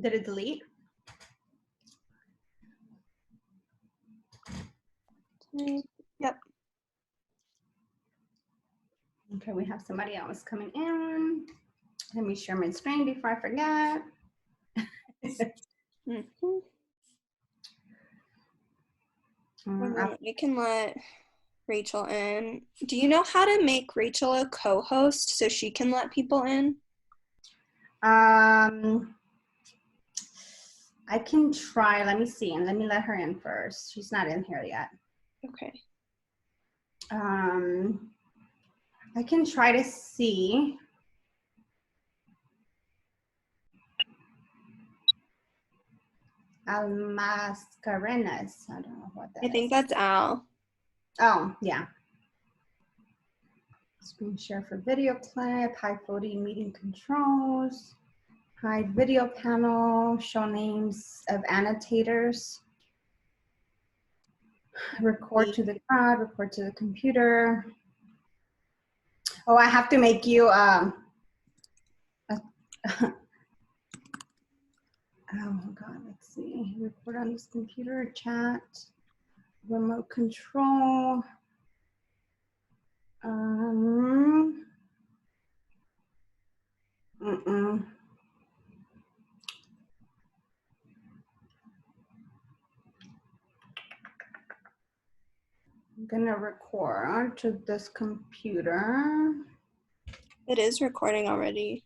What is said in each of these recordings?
Did it delete? Yep. Okay, we have somebody else coming in. Let me share my screen before I forget. We can let Rachel in. Do you know how to make Rachel a co-host so she can let people in? I can try. Let me see, and let me let her in first. She's not in here yet. Okay. I can try to see. Almascarenas. I don't know what that is. I think that's Al. Oh, yeah. Screen share for video clip, high quality meeting controls, hide video panel, show names of annotators, record to the crowd, record to the computer. Oh, I have to make you, oh God, let's see. Record on this computer, chat, remote control. I'm gonna record to this computer. It is recording already.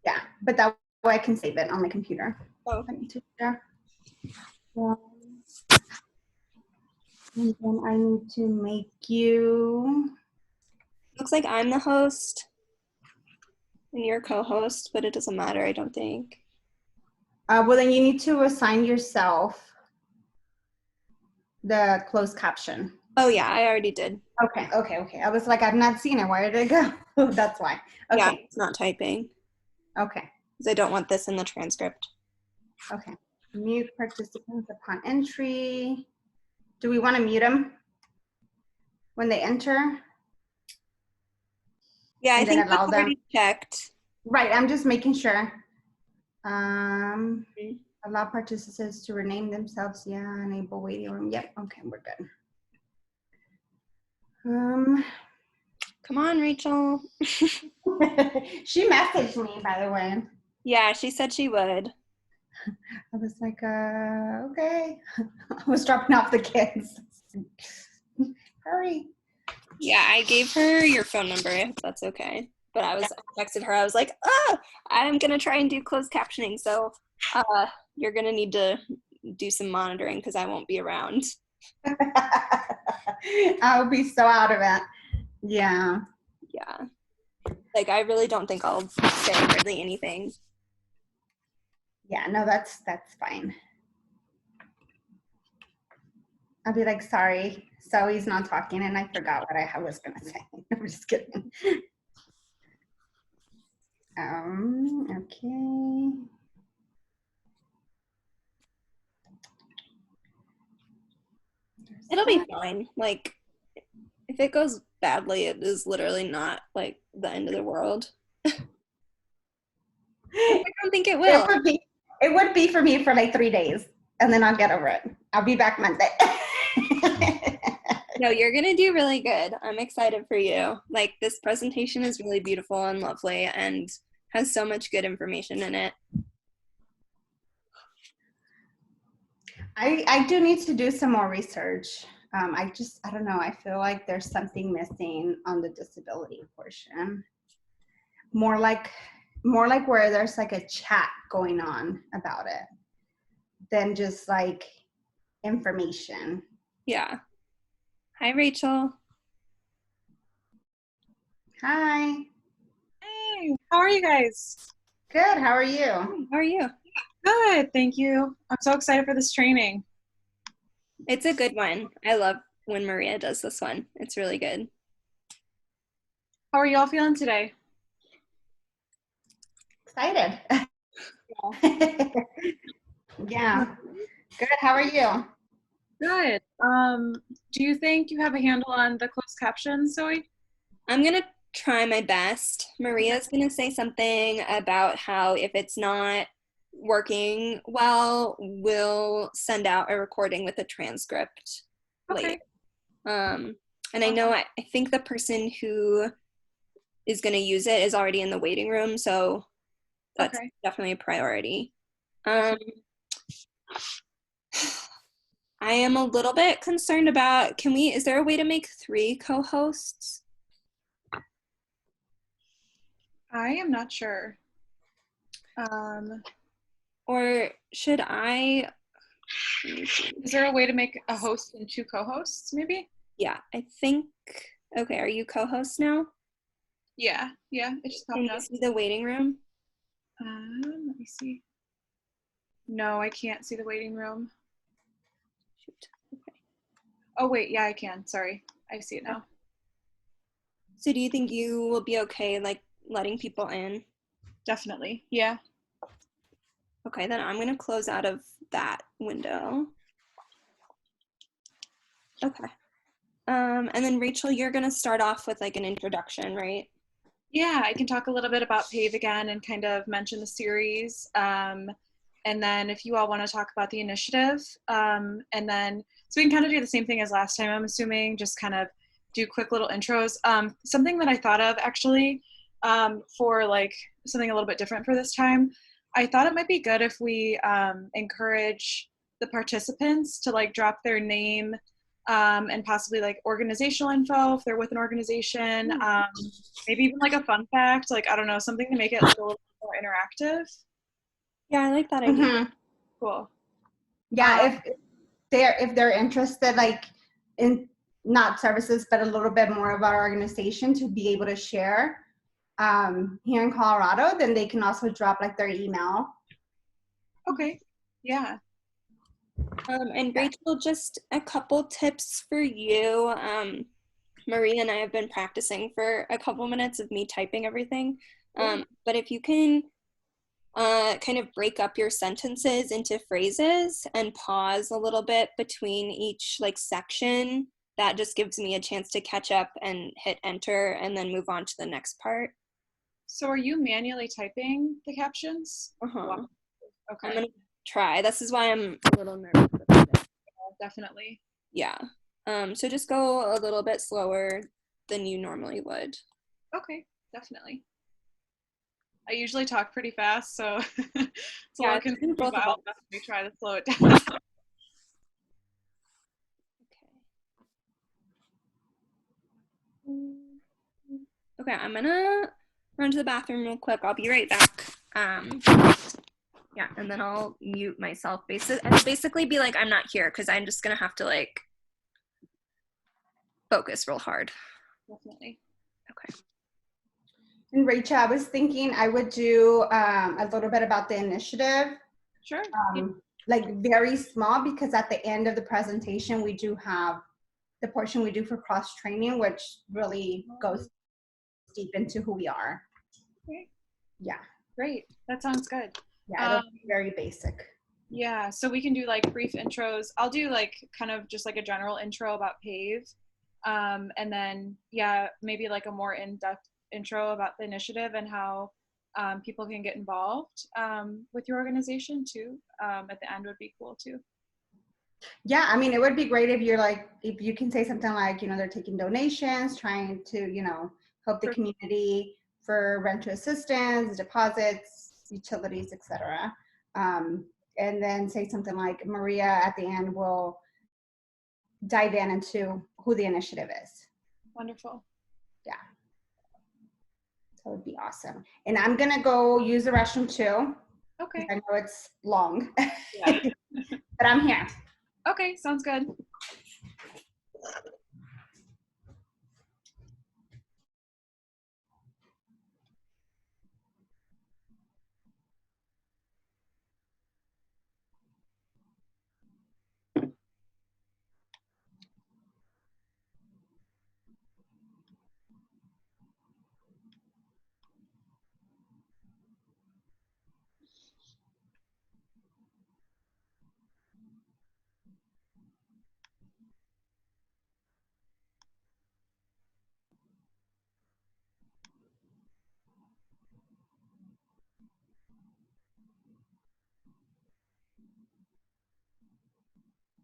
Yeah, but that way I can save it on my computer. Oh. I need to share. And then I need to make you. Looks like I'm the host and you're co-host, but it doesn't matter, I don't think. Well, then you need to assign yourself the closed caption. Oh yeah, I already did. Okay. I was like, I've not seen it. Where did it go? That's why. Okay. Yeah, it's not typing. Okay. Because I don't want this in the transcript. Okay. Mute participants upon entry. Do we want to mute them when they enter? Yeah, I think that's already checked. Right, I'm just making sure. Allow participants to rename themselves. Yeah, enable waiting room. Yep, okay, we're good. Come on, Rachel. She messaged me, by the way. Yeah, she said she would. I was like, okay. I was dropping off the kids. Hurry. Yeah, I gave her your phone number, if that's okay. But I texted her, I was like, I'm going to try and do closed captioning. So you're going to need to do some monitoring because I won't be around. I'll be so out of it. Yeah. Yeah. Like, I really don't think I'll say hardly anything. Yeah, no, that's fine. I'll be like, sorry, Zoe's not talking, and I forgot what I was gonna say. I'm just kidding. Okay. It'll be fine. Like, if it goes badly, it is literally not like the end of the world. I don't think it will. It would be for me for like 3 days, and then I'll get over it. I'll be back Monday. No, you're going to do really good. I'm excited for you. Like, this presentation is really beautiful and lovely and has so much good information in it. I do need to do some more research. I don't know. I feel like there's something missing on the disability portion. More like where there's like a chat going on about it than just like information. Yeah. Hi, Rachel. Hi. Hey, how are you guys? Good. How are you? How are you? Good, thank you. I'm so excited for this training. It's a good one. I love when Maria does this one. It's really good. How are you all feeling today? Excited. Yeah. Good. How are you? Good. Do you think you have a handle on the closed captions, Zoe? I'm going to try my best. Maria's going to say something about how if it's not working well, we'll send out a recording with a transcript later. Okay. And I know, I think the person who is going to use it is already in the waiting room, so that's Okay. definitely a priority. I am a little bit concerned about, is there a way to make 3 co-hosts? I am not sure. Or should Is there a way to make a host and 2 co-hosts, maybe? yeah, I think, okay, are you co-host now? Yeah, it just Can popped you up. see the waiting room? Let me see. No, I can't see the waiting room. Shoot. Okay. Oh, wait, yeah, I can. Sorry. I see it now. So do you think you will be okay, like, letting people in? Definitely. Yeah. Okay, then I'm going to close out of that window. Okay. And then Rachel, you're going to start off with like an introduction, right? Yeah, I can talk a little bit about PAVE again and kind of mention the series. And then if you all want to talk about the initiative, and then, so we can kind of do the same thing as last time, I'm assuming, just kind of do quick little intros. Something that I thought of actually, for like something a little bit different for this time, I thought it might be good if we encourage the participants to like drop their name, and possibly like organizational info if they're with an organization, maybe even like a fun fact, like I don't know, something to make it like a little more interactive. Yeah, I like that idea. Mhm. Cool. Yeah, if they're interested, like in not services, but a little bit more of our organization to be able to share here in Colorado, then they can also drop like their email. Okay. Yeah. And Rachel, just a couple tips for you. Maria and I have been practicing for a couple minutes of me typing everything. But if you can kind of break up your sentences into phrases and pause a little bit between each like section, that just gives me a chance to catch up and hit enter and then move on to the next part. So are you manually typing the captions? Wow. Okay. I'm gonna try. This is why I'm a little nervous about it. Definitely. Yeah. So just go a little bit slower than you normally would. Okay, definitely. I usually talk pretty fast, so it's a Yeah, little confusing, both but of I'll us. definitely try to slow it down. Okay, I'm gonna run to the bathroom real quick. I'll be right back. Yeah, and then I'll mute myself basically be like I'm not here because I'm just gonna have to like focus real hard. Definitely. Okay. And Rachel, I was thinking I would do a little bit about the initiative. Sure. Like very small, because at the end of the presentation, we do have the portion we do for cross training, which really goes deep into who we are. Okay. Yeah. Great. That sounds good. Yeah, it'll be very basic. Yeah, so we can do like brief intros. I'll do like kind of just like a general intro about PAVE. And then, yeah, maybe like a more in-depth intro about the initiative and how people can get involved with your organization too. At the end would be cool too. Yeah, I mean, it would be great if you're like, if you can say something like, they're taking donations, trying to, help the community for rental assistance, deposits, utilities, etc. And then say something like Maria at the end will dive into who the initiative is. Wonderful. Yeah. That would be awesome. And I'm going to go use the restroom too. Okay. I know it's long, Yeah. but I'm here. Okay, sounds good.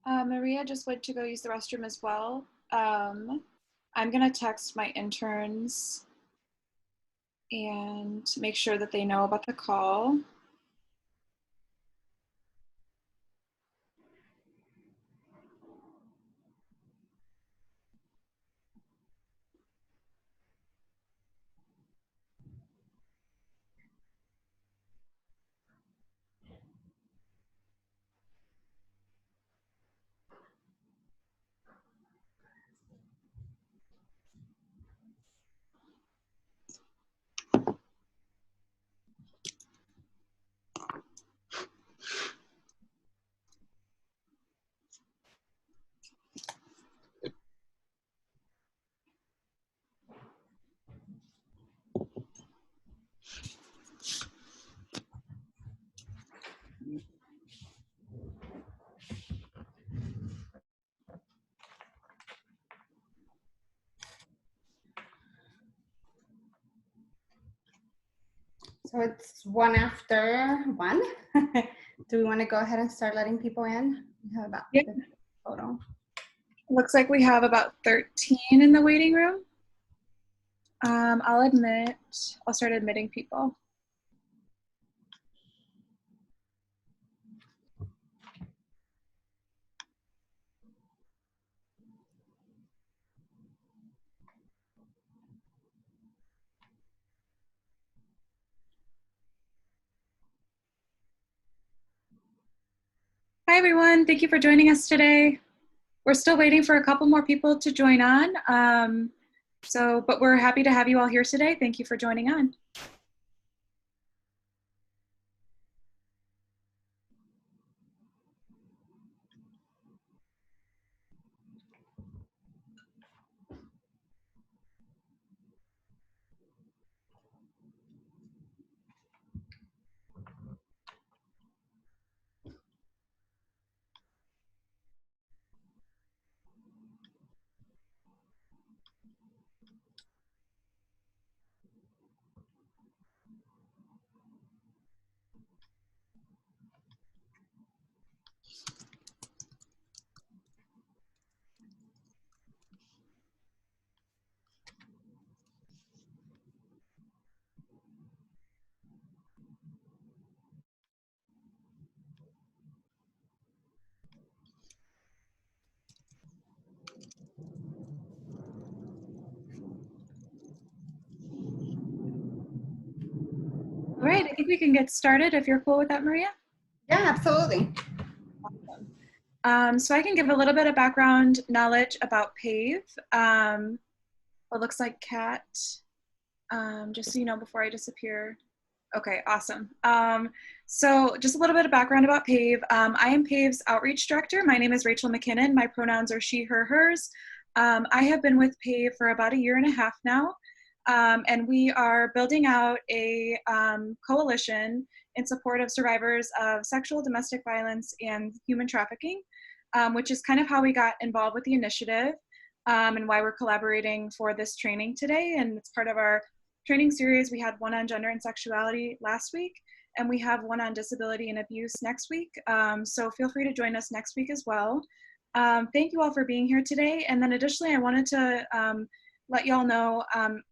Maria just went to go use the restroom as well. I'm gonna text my interns and make sure that they know about the call. So it's 1:01. Do we want to go ahead and start letting people in? We have about Yeah. 50 total. Looks like we have about 13 in the waiting room. I'll start admitting people. Hi everyone, thank you for joining us today. We're still waiting for a couple more people to join on. But we're happy to have you all here today. Thank you for joining on. All right, I think we can get started if you're cool with that, Maria. Yeah, absolutely. So I can give a little bit of background knowledge about PAVE. It looks like Kat, just so you know before I disappear. Okay, awesome. So just a little bit of background about PAVE. I am PAVE's outreach director. My name is Rachel McKinnon. My pronouns are she, her, hers. I have been with PAVE for about 1.5 years now. And we are building out a coalition in support of survivors of sexual, domestic violence, and human trafficking, which is kind of how we got involved with the initiative and why we're collaborating for this training today. And it's part of our training series. We had one on gender and sexuality last week, and we have one on disability and abuse next week. So feel free to join us next week as well. Thank you all for being here today. And then additionally, I wanted to let y'all know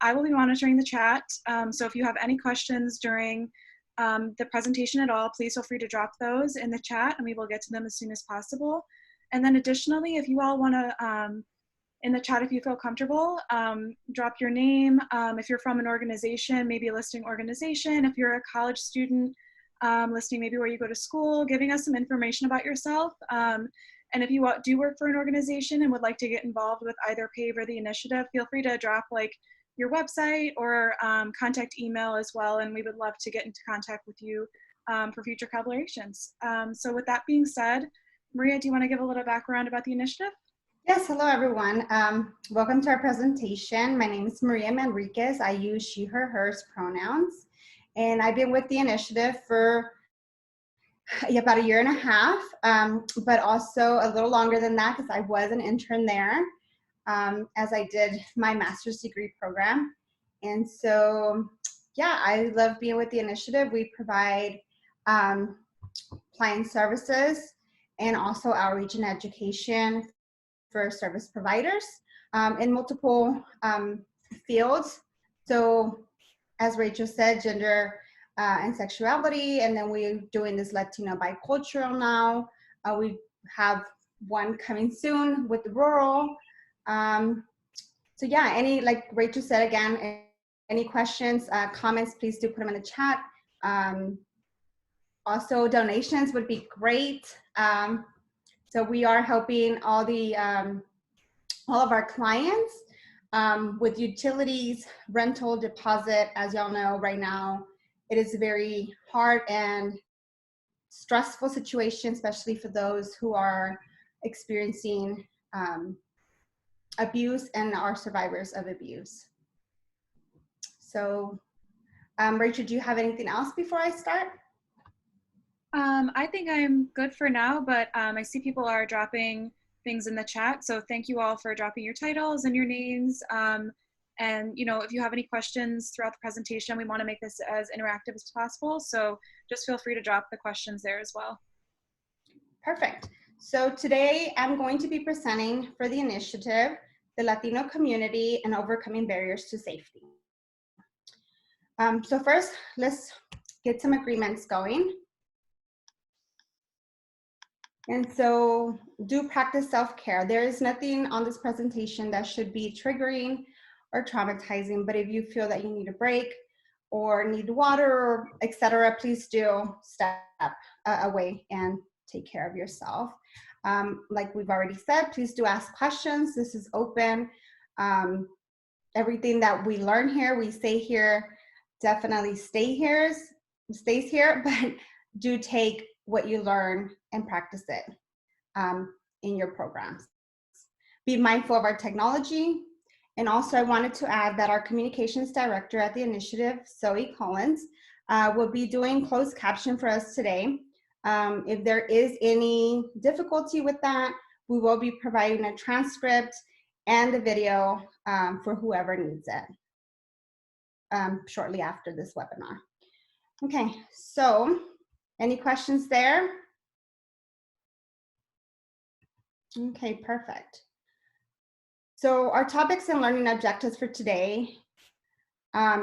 I will be monitoring the chat. So if you have any questions during the presentation at all, please feel free to drop those in the chat and we will get to them as soon as possible. And then additionally, if you all want to, in the chat, if you feel comfortable, drop your name. If you're from an organization, maybe a listing organization. If you're a college student, listing maybe where you go to school, giving us some information about yourself. And if you do work for an organization and would like to get involved with either PAVE or the initiative, feel free to drop like your website or contact email as well. And we would love to get into contact with you for future collaborations. So with that being said, Maria, do you want to give a little background about the initiative? Yes, hello everyone. Welcome to our presentation. My name is Maria Manriquez. I use she, her, hers pronouns. And I've been with the initiative for about 1.5 years, but also a little longer than that because I was an intern there as I did my master's degree program. And so, yeah, I love being with the initiative. We provide client services and also outreach and education for service providers in multiple fields. So as Rachel said, gender and sexuality, and then we're doing this Latino bicultural now. We have one coming soon with the rural. So yeah, like Rachel said again, any questions, comments, please do put them in the chat. Also, donations would be great. So we are helping all of our clients with utilities, rental, deposit. As y'all know, right now, it is a very hard and stressful situation, especially for those who are experiencing abuse and are survivors of abuse. So, Rachel, do you have anything else before I start? I think I'm good for now, but I see people are dropping things in the chat. So thank you all for dropping your titles and your names. And if you have any questions throughout the presentation, we want to make this as interactive as possible. So just feel free to drop the questions there as well. Perfect. So today I'm going to be presenting for the initiative, the Latino Community and Overcoming Barriers to Safety. So first, let's get some agreements going. And so do practice self-care. There is nothing on this presentation that should be triggering or traumatizing, but if you feel that you need a break or need water, or etc., please do step away and take care of yourself. Like we've already said, please do ask questions. This is open. Everything that we learn here, we say here, definitely stays here, but do take what you learn and practice it in your programs. Be mindful of our technology. And also I wanted to add that our communications director at the initiative, Zoe Collins, will be doing closed caption for us today. If there is any difficulty with that, we will be providing a transcript and the video for whoever needs it shortly after this webinar. Okay, so any questions there? Okay, perfect. So our topics and learning objectives for today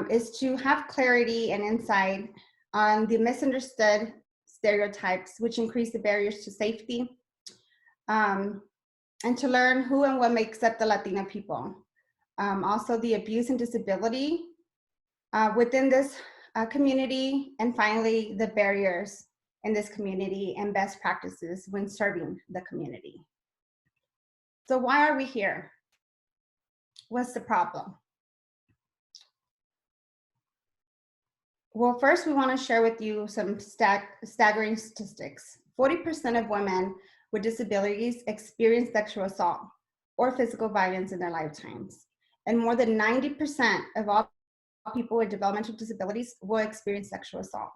is to have clarity and insight on the misunderstood stereotypes which increase the barriers to safety, and to learn who and what makes up the Latina people. Also the abuse and disability within this community, and finally the barriers in this community and best practices when serving the community. So why are we here? What's the problem? Well, first we want to share with you some staggering statistics. 40% of women with disabilities experience sexual assault or physical violence in their lifetimes. And more than 90% of all people with developmental disabilities will experience sexual assault.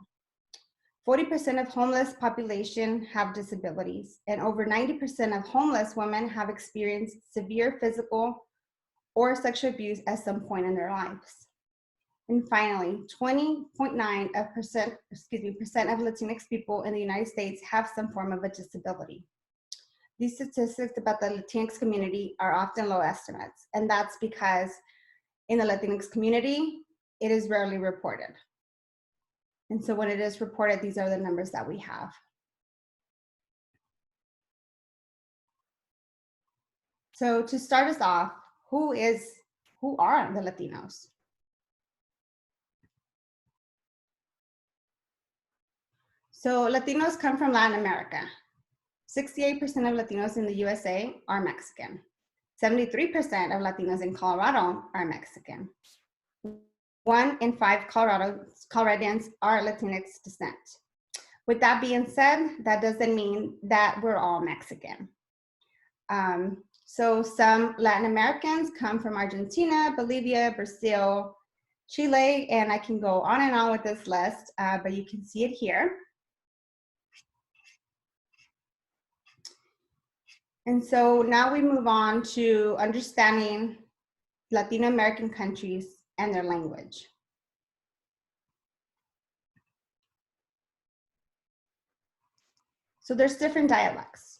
40% of homeless population have disabilities, and over 90% of homeless women have experienced severe physical or sexual abuse at some point in their lives. And finally, 20.9% of Latinx people in the United States have some form of a disability. These statistics about the Latinx community are often low estimates, and that's because in the Latinx community, it is rarely reported. And so when it is reported, these are the numbers that we have. So to start us off, who are the Latinos? So Latinos come from Latin America. 68% of Latinos in the USA are Mexican. 73% of Latinos in Colorado are Mexican. 1 in 5 Coloradans are Latinx descent. With that being said, that doesn't mean that we're all Mexican. So some Latin Americans come from Argentina, Bolivia, Brazil, Chile, and I can go on and on with this list, but you can see it here. And so now we move on to understanding Latino American countries and their language. So there's different dialects.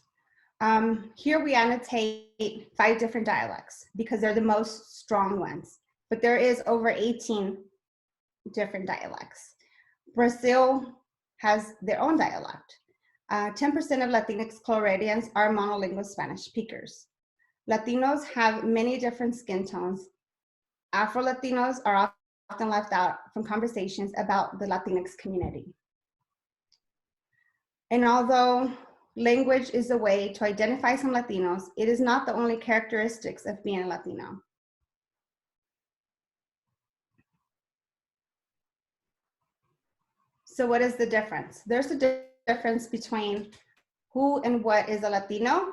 Here we annotate 5 different dialects because they're the most strong ones, but there is over 18 different dialects. Brazil has their own dialect. 10% of Latinx Floridians are monolingual Spanish speakers. Latinos have many different skin tones. Afro-Latinos are often left out from conversations about the Latinx community. And although language is a way to identify some Latinos, it is not the only characteristics of being a Latino. So what is the difference? There's a difference between who and what is a Latino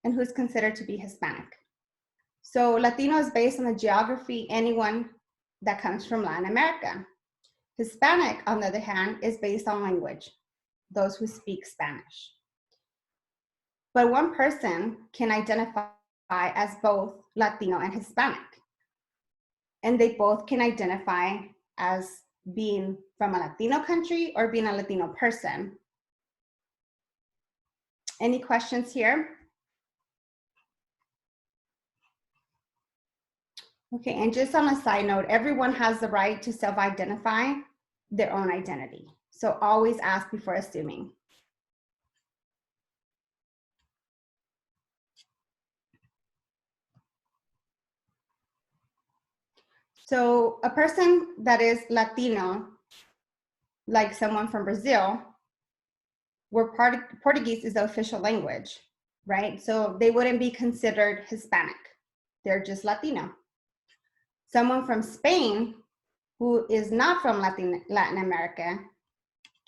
and who's considered to be Hispanic. So Latino is based on the geography, anyone that comes from Latin America. Hispanic, on the other hand, is based on language, those who speak Spanish. But one person can identify as both Latino and Hispanic, and they both can identify as being from a Latino country or being a Latino person. Any questions here? Okay, and just on a side note, everyone has the right to self-identify their own identity. So always ask before assuming. So a person that is Latino, like someone from Brazil, where Portuguese is the official language, right? So they wouldn't be considered Hispanic. They're just Latino. Someone from Spain who is not from Latin America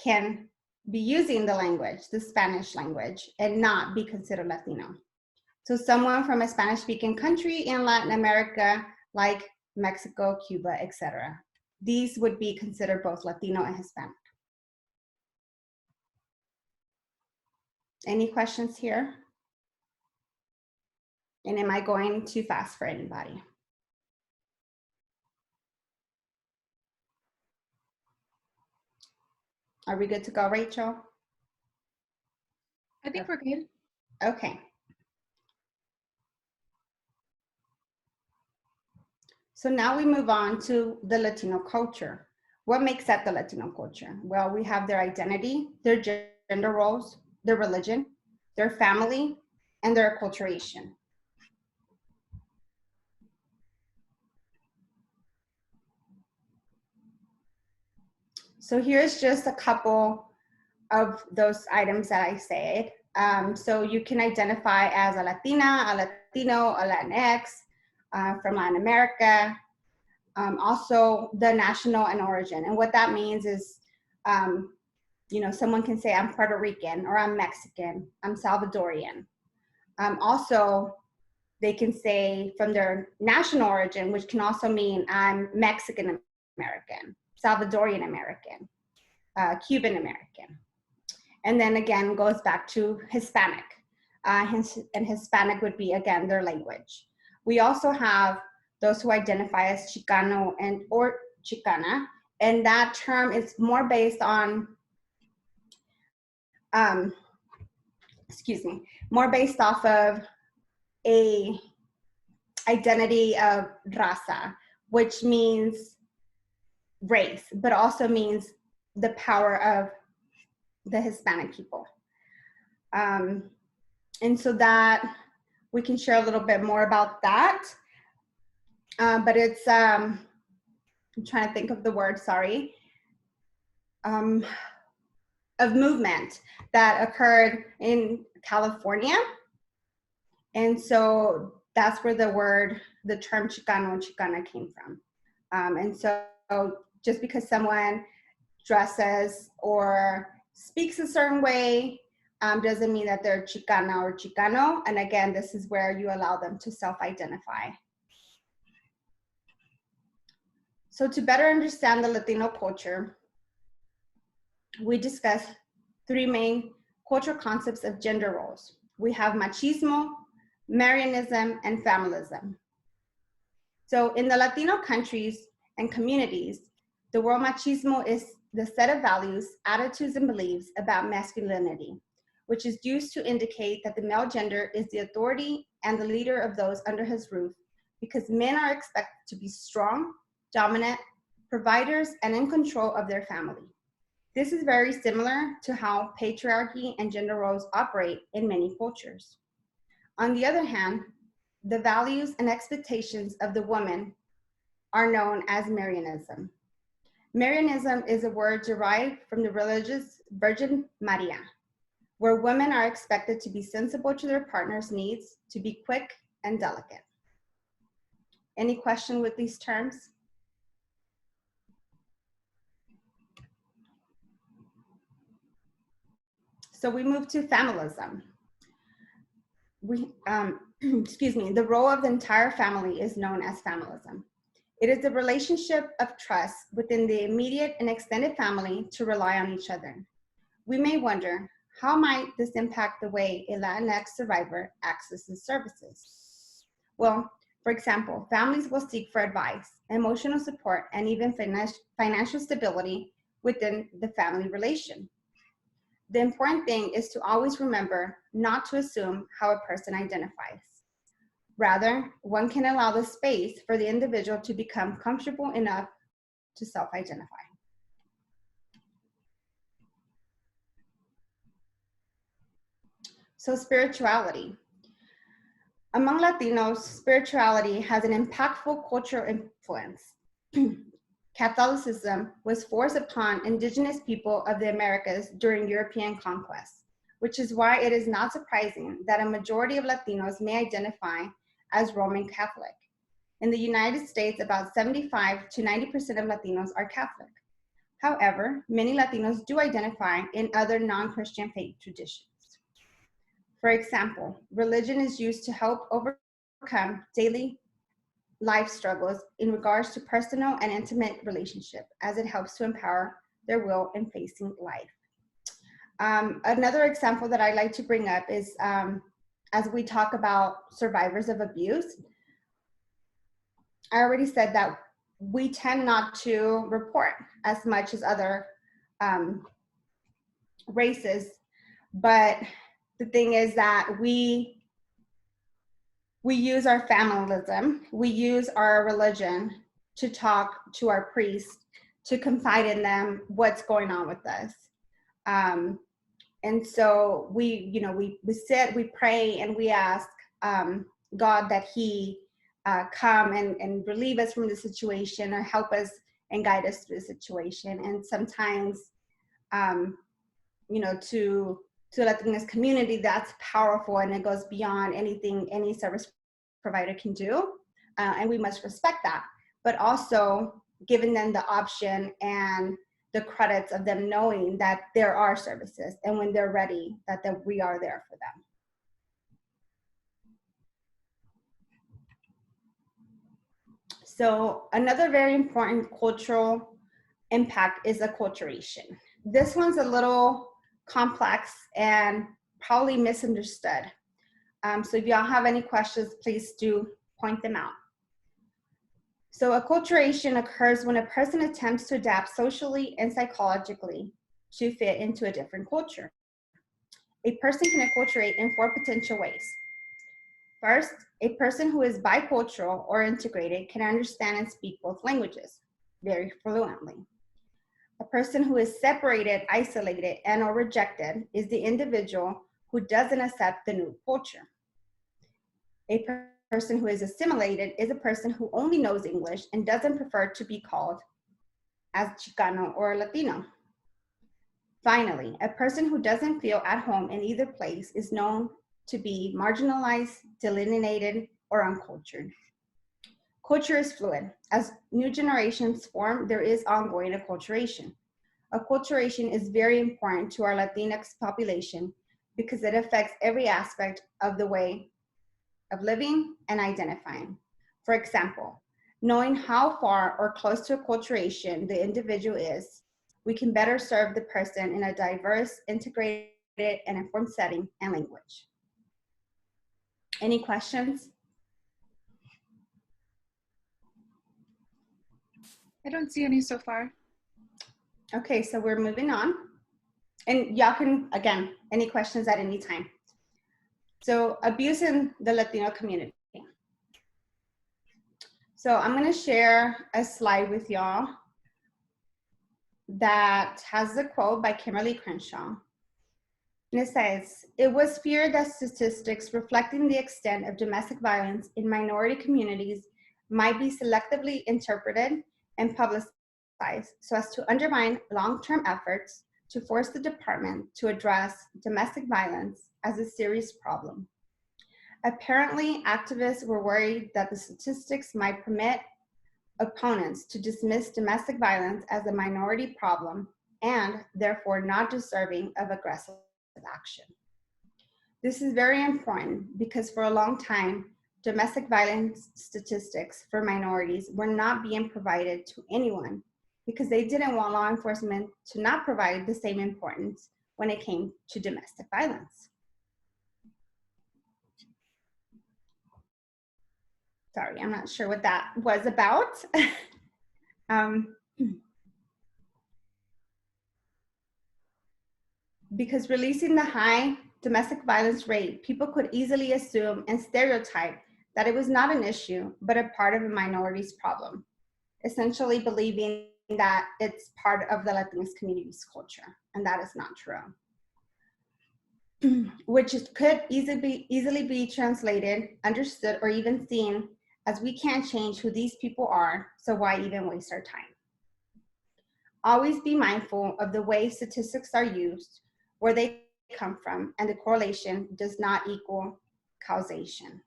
can be using the language, the Spanish language, and not be considered Latino. So someone from a Spanish-speaking country in Latin America, like Mexico, Cuba, etc. These would be considered both Latino and Hispanic. Any questions here? And am I going too fast for anybody? Are we good to go, Rachel? I think we're good. Okay. So now we move on to the Latino culture. What makes up the Latino culture? Well, we have their identity, their gender roles, their religion, their family, and their acculturation. So here's just a couple of those items that I said. So you can identify as a Latina, a Latino, a Latinx, from Latin America. Also the national and origin. And what that means is, someone can say I'm Puerto Rican, or I'm Mexican, I'm Salvadorian. Also, they can say from their national origin, which can also mean I'm Mexican American, Salvadorian American, Cuban American. And then again, goes back to Hispanic. And Hispanic would be, again, their language. We also have those who identify as Chicano or Chicana, and that term is more based on, more based off of a identity of raza, which means race, but also means the power of the Hispanic people. And so that we can share a little bit more about that. But it's, I'm trying to think of the word, sorry, of movement that occurred in California. And so that's where the term Chicano and Chicana came from. And so just because someone dresses or speaks a certain way doesn't mean that they're Chicana or Chicano. And again, this is where you allow them to self-identify. So to better understand the Latino culture, we discuss 3 main cultural concepts of gender roles. We have machismo, Marianism, and familism. So in the Latino countries and communities, the word machismo is the set of values, attitudes, and beliefs about masculinity, which is used to indicate that the male gender is the authority and the leader of those under his roof, because men are expected to be strong, dominant, providers, and in control of their family. This is very similar to how patriarchy and gender roles operate in many cultures. On the other hand, the values and expectations of the woman are known as Marianism. Marianism is a word derived from the religious Virgin Maria, where women are expected to be sensible to their partner's needs, to be quick and delicate. Any question with these terms? So we move to familism. Excuse me, the role of the entire family is known as familism. It is the relationship of trust within the immediate and extended family to rely on each other. We may wonder, how might this impact the way a Latinx survivor accesses services? Well, for example, families will seek for advice, emotional support, and even financial stability within the family relation. The important thing is to always remember not to assume how a person identifies. Rather, one can allow the space for the individual to become comfortable enough to self-identify. So spirituality. Among Latinos, spirituality has an impactful cultural influence. Catholicism was forced upon indigenous people of the Americas during European conquest, which is why it is not surprising that a majority of Latinos may identify as Roman Catholic. In the United States, about 75 to 90% of Latinos are Catholic. However, many Latinos do identify in other non-Christian faith traditions. For example, religion is used to help overcome daily life struggles in regards to personal and intimate relationship, as it helps to empower their will in facing life. Another example that I like to bring up is as we talk about survivors of abuse, I already said that we tend not to report as much as other races, but the thing is that we use our familism, we use our religion to talk to our priests, to confide in them what's going on with us. And so we sit, we pray, and we ask God that He come and relieve us from the situation, or help us and guide us through the situation. And sometimes, to Latinx community, that's powerful, and it goes beyond anything any service provider can do, and we must respect that. But also giving them the option and the credits of them knowing that there are services, and when they're ready, that we are there for them. So another very important cultural impact is acculturation. This one's a little complex and probably misunderstood. So if y'all have any questions, please do point them out. So acculturation occurs when a person attempts to adapt socially and psychologically to fit into a different culture. A person can acculturate in 4 potential ways. First, a person who is bicultural or integrated can understand and speak both languages very fluently. A person who is separated, isolated, and or rejected is the individual who doesn't accept the new culture. A person who is assimilated is a person who only knows English and doesn't prefer to be called as Chicano or Latino. Finally, a person who doesn't feel at home in either place is known to be marginalized, delineated, or uncultured. Culture is fluid. As new generations form, there is ongoing acculturation. Acculturation is very important to our Latinx population because it affects every aspect of the way of living and identifying. For example, knowing how far or close to acculturation the individual is, we can better serve the person in a diverse, integrated, and informed setting and language. Any questions? I don't see any so far. Okay, so we're moving on. And y'all can, again, any questions at any time. So abuse in the Latino community. So I'm gonna share a slide with y'all that has a quote by Kimberly Crenshaw. And it says, "It was feared that statistics reflecting the extent of domestic violence in minority communities might be selectively interpreted and publicized so as to undermine long-term efforts to force the department to address domestic violence as a serious problem. Apparently, activists were worried that the statistics might permit opponents to dismiss domestic violence as a minority problem and therefore not deserving of aggressive action. This is very important because for a long time, domestic violence statistics for minorities were not being provided to anyone because they didn't want law enforcement to not provide the same importance when it came to domestic violence." Sorry, I'm not sure what that was about. Because releasing the high domestic violence rate, people could easily assume and stereotype that it was not an issue, but a part of a minority's problem, essentially believing that it's part of the Latinx community's culture, and that is not true. Which could easily be translated, understood, or even seen as we can't change who these people are, so why even waste our time? Always be mindful of the way statistics are used, where they come from, and the correlation does not equal causation.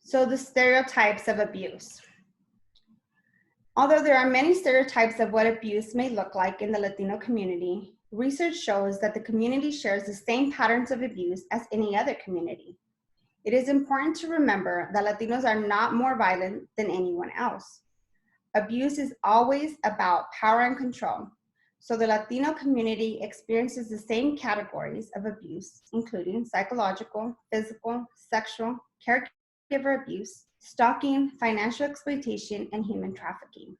So the stereotypes of abuse. Although there are many stereotypes of what abuse may look like in the Latino community, research shows that the community shares the same patterns of abuse as any other community. It is important to remember that Latinos are not more violent than anyone else. Abuse is always about power and control. So the Latino community experiences the same categories of abuse, including psychological, physical, sexual, caregiver abuse, stalking, financial exploitation, and human trafficking.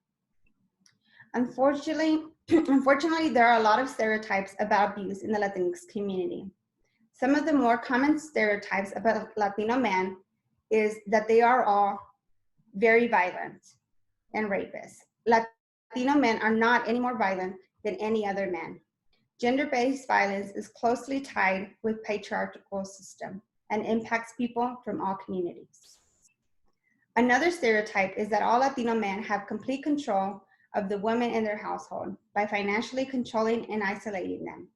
Unfortunately, there are a lot of stereotypes about abuse in the Latinx community. Some of the more common stereotypes about Latino men is that they are all very violent and rapists. Latino men are not any more violent than any other man. Gender-based violence is closely tied with patriarchal system and impacts people from all communities. Another stereotype is that all Latino men have complete control of the women in their household by financially controlling and isolating them.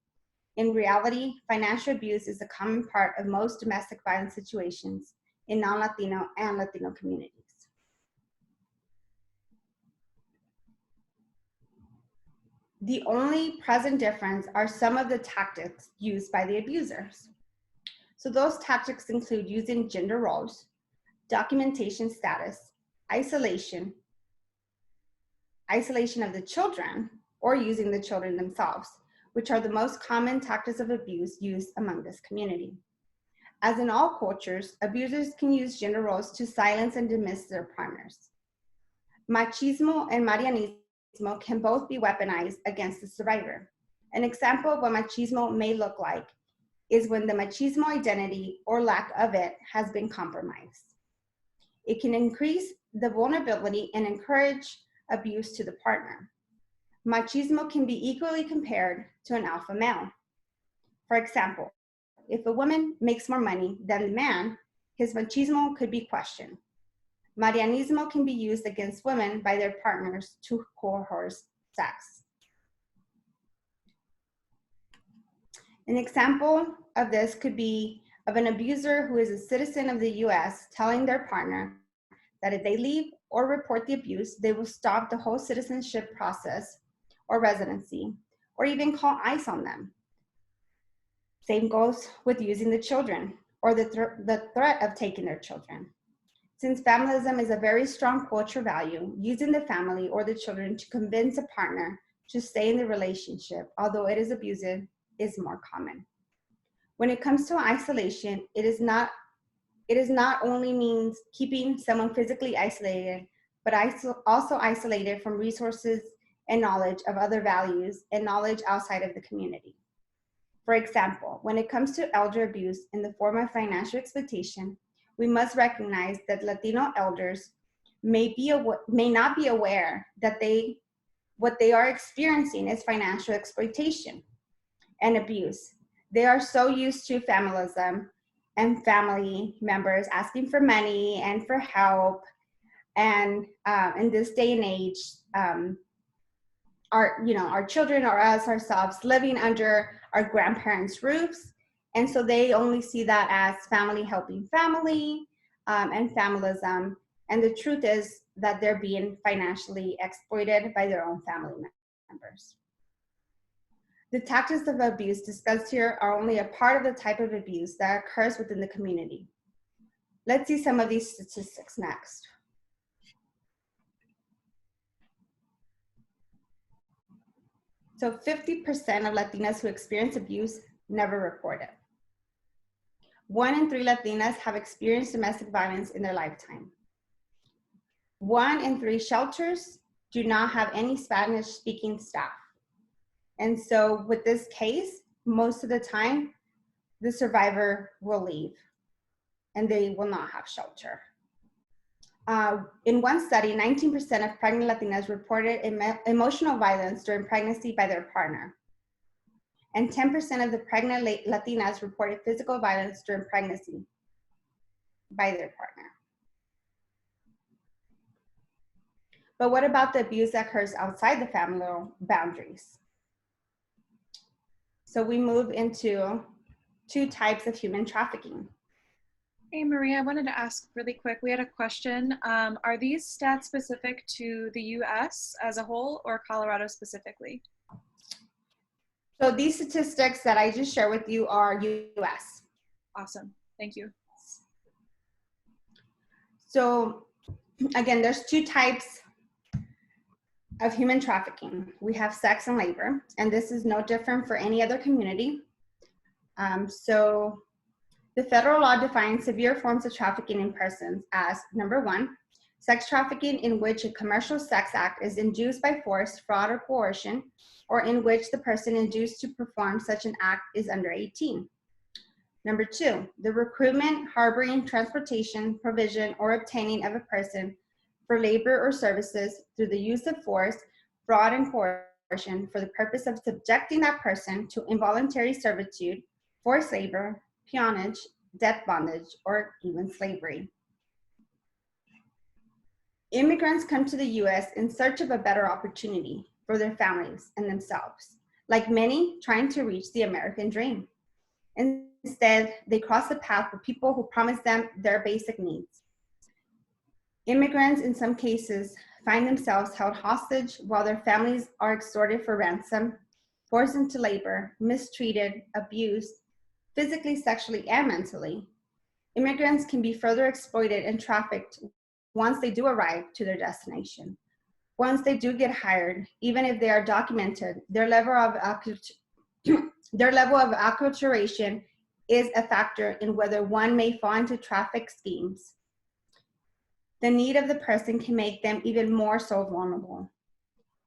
In reality, financial abuse is a common part of most domestic violence situations in non-Latino and Latino communities. The only present difference are some of the tactics used by the abusers. So those tactics include using gender roles, documentation status, isolation of the children, or using the children themselves, which are the most common tactics of abuse used among this community. As in all cultures, abusers can use gender roles to silence and dismiss their partners. Machismo and Marianismo can both be weaponized against the survivor. An example of what machismo may look like is when the machismo identity or lack of it has been compromised. It can increase the vulnerability and encourage abuse to the partner. Machismo can be equally compared to an alpha male. For example, if a woman makes more money than the man, his machismo could be questioned. Marianismo can be used against women by their partners to coerce sex. An example of this could be of an abuser who is a citizen of the US telling their partner that if they leave or report the abuse, they will stop the whole citizenship process or residency, or even call ICE on them. Same goes with using the children or the threat of taking their children. Since familism is a very strong cultural value, using the family or the children to convince a partner to stay in the relationship, although it is abusive, is more common. When it comes to isolation, it is not only means keeping someone physically isolated, but also isolated from resources and knowledge of other values and knowledge outside of the community. For example, when it comes to elder abuse in the form of financial exploitation, we must recognize that Latino elders may not be aware that what they are experiencing is financial exploitation and abuse. They are so used to familism and family members asking for money and for help. And in this day and age, our children or us ourselves living under our grandparents' roofs. And so they only see that as family helping family and familism. And the truth is that they're being financially exploited by their own family members. The tactics of abuse discussed here are only a part of the type of abuse that occurs within the community. Let's see some of these statistics next. So 50% of Latinas who experience abuse never report it. 1 in 3 Latinas have experienced domestic violence in their lifetime. 1 in 3 shelters do not have any Spanish-speaking staff. And so with this case, most of the time, the survivor will leave and they will not have shelter. In one study, 19% of pregnant Latinas reported emotional violence during pregnancy by their partner. And 10% of the pregnant Latinas reported physical violence during pregnancy by their partner. But what about the abuse that occurs outside the family boundaries? So we move into 2 types of human trafficking. Hey, Maria, I wanted to ask really quick. We had a question. Are these stats specific to the US as a whole or Colorado specifically? So these statistics that I just shared with you are US. Awesome. Thank you. So again, there's 2 types of human trafficking. We have sex and labor, and this is no different for any other community. So the federal law defines severe forms of trafficking in persons as, number 1, sex trafficking in which a commercial sex act is induced by force, fraud, or coercion, or in which the person induced to perform such an act is under 18. Number 2, the recruitment, harboring, transportation, provision, or obtaining of a person for labor or services through the use of force, fraud, and coercion for the purpose of subjecting that person to involuntary servitude, forced labor, peonage, debt bondage, or even slavery. Immigrants come to the US in search of a better opportunity for their families and themselves, like many trying to reach the American dream. Instead, they cross the path with people who promise them their basic needs. Immigrants, in some cases, find themselves held hostage while their families are extorted for ransom, forced into labor, mistreated, abused, physically, sexually, and mentally. Immigrants can be further exploited and trafficked once they do arrive to their destination. Once they do get hired, even if they are documented, their level of acculturation is a factor in whether one may fall into traffic schemes. The need of the person can make them even more so vulnerable.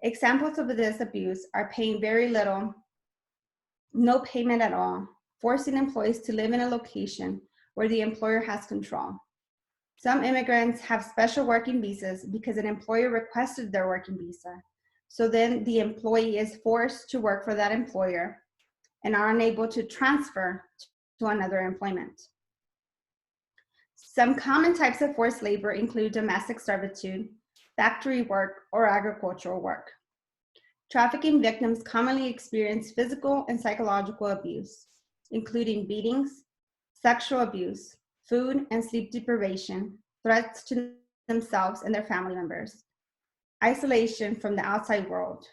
Examples of this abuse are paying very little, no payment at all, forcing employees to live in a location where the employer has control. Some immigrants have special working visas because an employer requested their working visa. So then the employee is forced to work for that employer and are unable to transfer to another employment. Some common types of forced labor include domestic servitude, factory work, or agricultural work. Trafficking victims commonly experience physical and psychological abuse, including beatings, sexual abuse, food and sleep deprivation, threats to themselves and their family members, isolation from the outside world.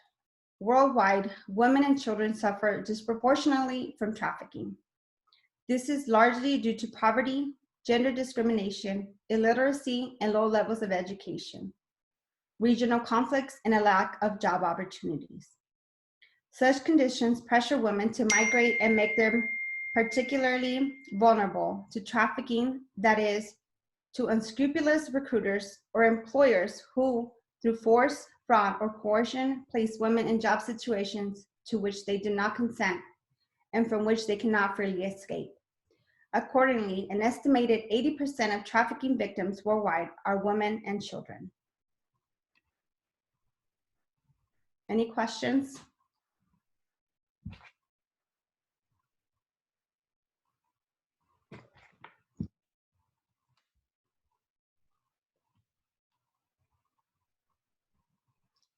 Worldwide, women and children suffer disproportionately from trafficking. This is largely due to poverty, gender discrimination, illiteracy, and low levels of education, regional conflicts, and a lack of job opportunities. Such conditions pressure women to migrate and make them particularly vulnerable to trafficking that is to unscrupulous recruiters or employers who, through force, fraud, or coercion, place women in job situations to which they do not consent and from which they cannot freely escape. Accordingly, an estimated 80% of trafficking victims worldwide are women and children. Any questions?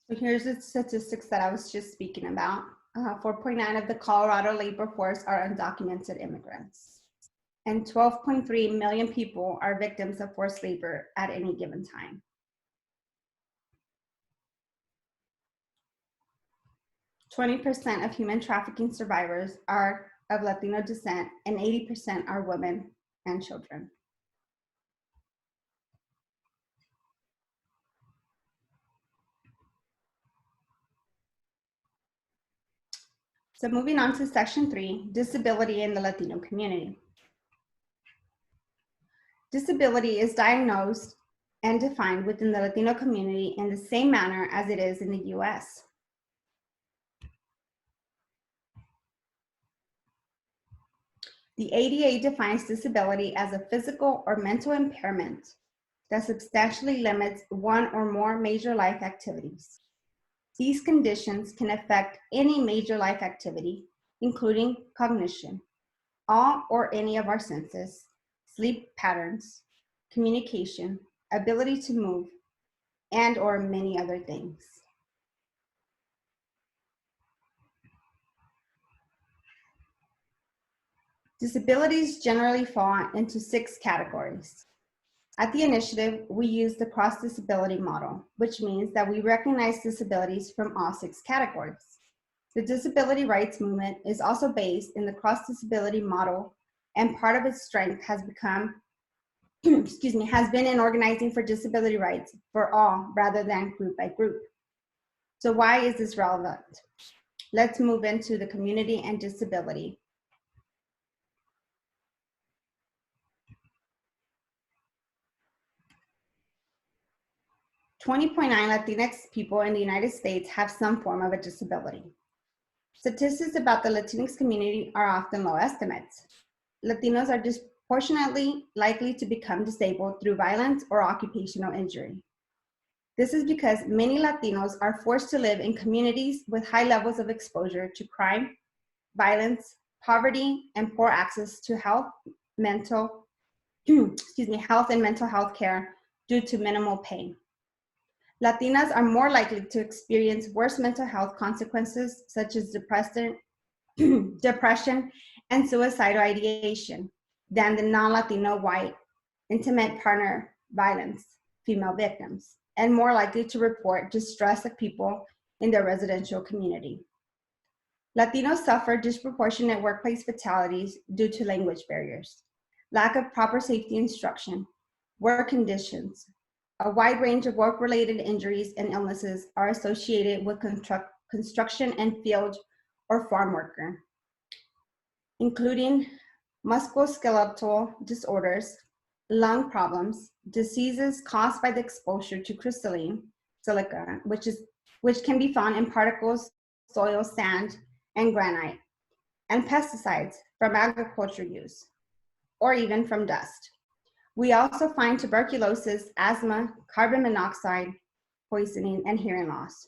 So here's the statistics that I was just speaking about. 4.9 of the Colorado labor force are undocumented immigrants, and 12.3 million people are victims of forced labor at any given time. %20 of human trafficking survivors are of Latino descent, and 80% are women and children. So moving on to section 3, disability in the Latino community. Disability is diagnosed and defined within the Latino community in the same manner as it is in the US. The ADA defines disability as a physical or mental impairment that substantially limits one or more major life activities. These conditions can affect any major life activity, including cognition, all or any of our senses, sleep patterns, communication, ability to move, and or many other things. Disabilities generally fall into 6 categories. At the initiative, we use the cross-disability model, which means that we recognize disabilities from all 6 categories. The disability rights movement is also based in the cross-disability model, and part of its strength has become, has been in organizing for disability rights for all rather than group by group. So why is this relevant? Let's move into the community and disability. 20.9 Latinx people in the United States have some form of a disability. Statistics about the Latinx community are often low estimates. Latinos are disproportionately likely to become disabled through violence or occupational injury. This is because many Latinos are forced to live in communities with high levels of exposure to crime, violence, poverty, and poor access to health and mental health care due to minimal pay. Latinas are more likely to experience worse mental health consequences such as depression and suicidal ideation than the non-Latino white intimate partner violence female victims, and more likely to report distress of people in their residential community. Latinos suffer disproportionate workplace fatalities due to language barriers, lack of proper safety instruction, work conditions. A wide range of work-related injuries and illnesses are associated with construction and field or farm worker, including musculoskeletal disorders, lung problems, diseases caused by the exposure to crystalline silica, which can be found in particles, soil, sand, and granite, and pesticides from agriculture use, or even from dust. We also find tuberculosis, asthma, carbon monoxide poisoning, and hearing loss.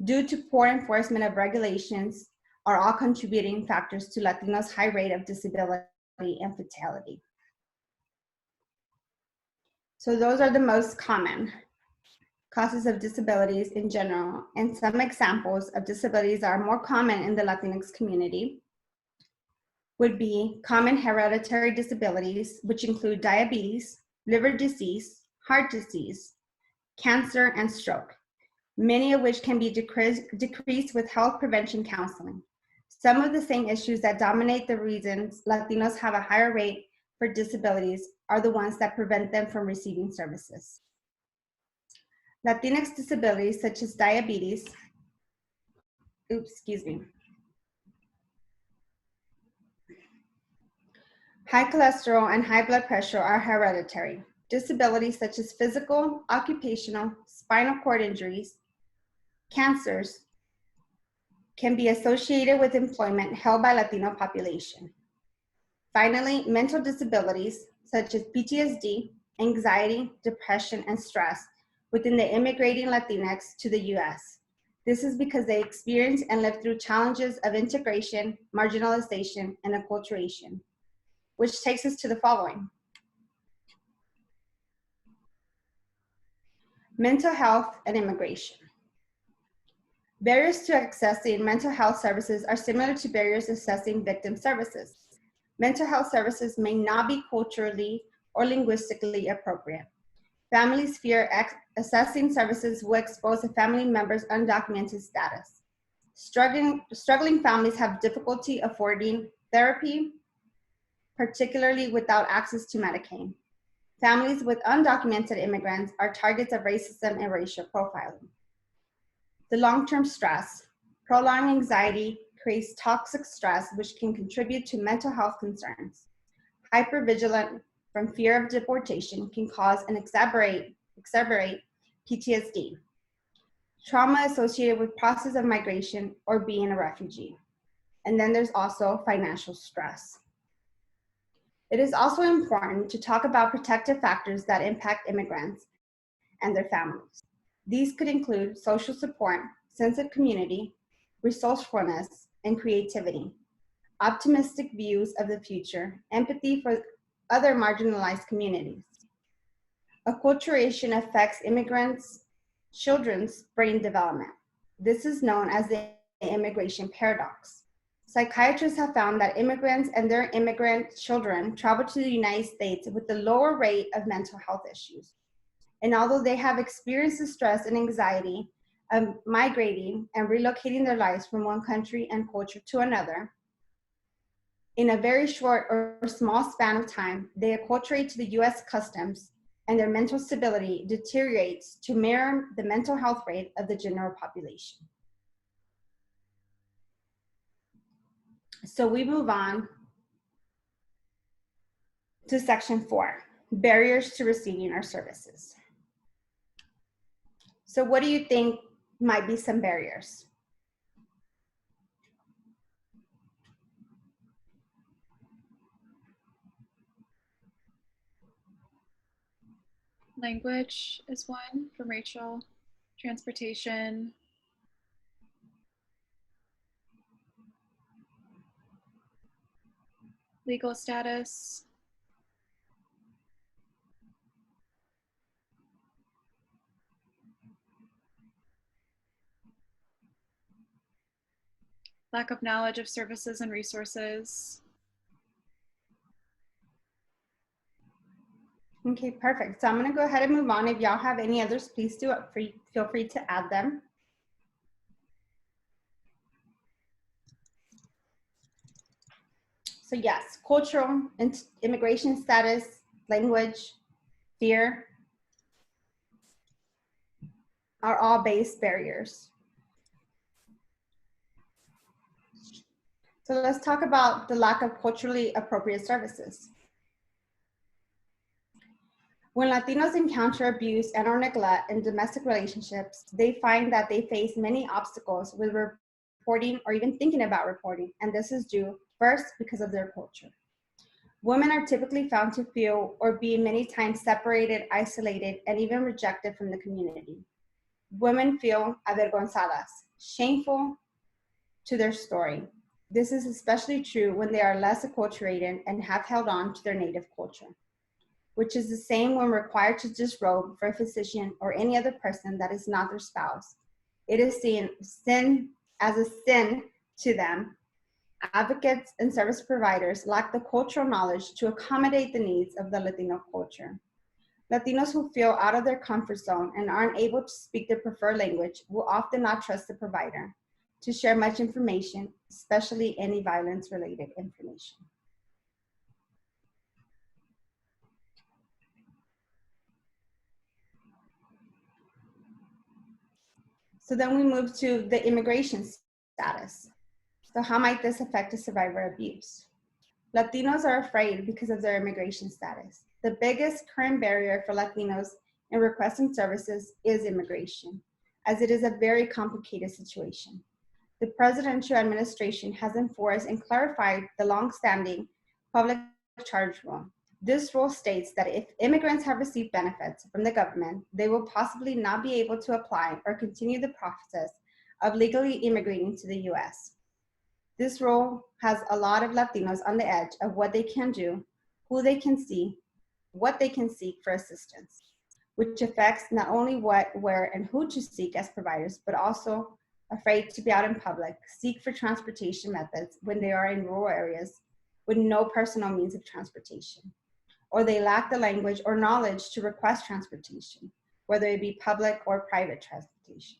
Due to poor enforcement of regulations are all contributing factors to Latinos' high rate of disability and fatality. So those are the most common causes of disabilities in general, and some examples of disabilities that are more common in the Latinx community would be common hereditary disabilities, which include diabetes, liver disease, heart disease, cancer, and stroke, many of which can be decreased with health prevention counseling. Some of the same issues that dominate the reasons Latinos have a higher rate for disabilities are the ones that prevent them from receiving services. Latinx disabilities such as diabetes, high cholesterol and high blood pressure are hereditary. disabilities such as physical, occupational, spinal cord injuries, cancers can be associated with employment held by Latino population. Finally, mental disabilities such as PTSD, anxiety, depression, and stress within the immigrating Latinx to the US. This is because they experience and live through challenges of integration, marginalization, and acculturation, which takes us to the following. Mental health and immigration. Barriers to accessing mental health services are similar to barriers accessing victim services. Mental health services may not be culturally or linguistically appropriate. Families fear accessing services will expose a family member's undocumented status. Struggling families have difficulty affording therapy, particularly without access to Medicaid. Families with undocumented immigrants are targets of racism and racial profiling. The long-term stress. Prolonged anxiety creates toxic stress, which can contribute to mental health concerns. Hypervigilant from fear of deportation can cause and exacerbate PTSD. Trauma associated with process of migration or being a refugee. And then there's also financial stress. It is also important to talk about protective factors that impact immigrants and their families. These could include social support, sense of community, resourcefulness, and creativity, optimistic views of the future, empathy for other marginalized communities. Acculturation affects immigrants' children's brain development. This is known as the immigration paradox. Psychiatrists have found that immigrants and their immigrant children travel to the United States with a lower rate of mental health issues. And although they have experienced the stress and anxiety of migrating and relocating their lives from one country and culture to another, in a very short or small span of time, they acculturate to the US customs and their mental stability deteriorates to mirror the mental health rate of the general population. So we move on to section 4, barriers to receiving our services. So what do you think might be some barriers? Language is one from Rachel. Transportation. Legal status. Lack of knowledge of services and resources. Okay, perfect. So I'm going to go ahead and move on. If y'all have any others, please feel free to add them. So yes, cultural and immigration status, language, fear are all base barriers. So let's talk about the lack of culturally appropriate services. When Latinos encounter abuse and or neglect in domestic relationships, they find that they face many obstacles with reporting or even thinking about reporting, and this is due first because of their culture. Women are typically found to feel or be many times separated, isolated, and even rejected from the community. Women feel avergonzadas, shameful to their story. This is especially true when they are less acculturated and have held on to their native culture, which is the same when required to disrobe for a physician or any other person that is not their spouse. It is seen as a sin to them. Advocates and service providers lack the cultural knowledge to accommodate the needs of the Latino culture. Latinos who feel out of their comfort zone and aren't able to speak their preferred language will often not trust the provider to share much information, especially any violence-related information. So then we move to the immigration status. So how might this affect a survivor of abuse? Latinos are afraid because of their immigration status. the biggest current barrier for Latinos in requesting services is immigration, as it is a very complicated situation. The presidential administration has enforced and clarified the long-standing public charge rule. This rule states that if immigrants have received benefits from the government, they will possibly not be able to apply or continue the process of legally immigrating to the US. This rule has a lot of Latinos on the edge of what they can do, who they can see, what they can seek for assistance, which affects not only what, where, and who to seek as providers, but also afraid to be out in public, seek for transportation methods when they are in rural areas with no personal means of transportation, or they lack the language or knowledge to request transportation, whether it be public or private transportation.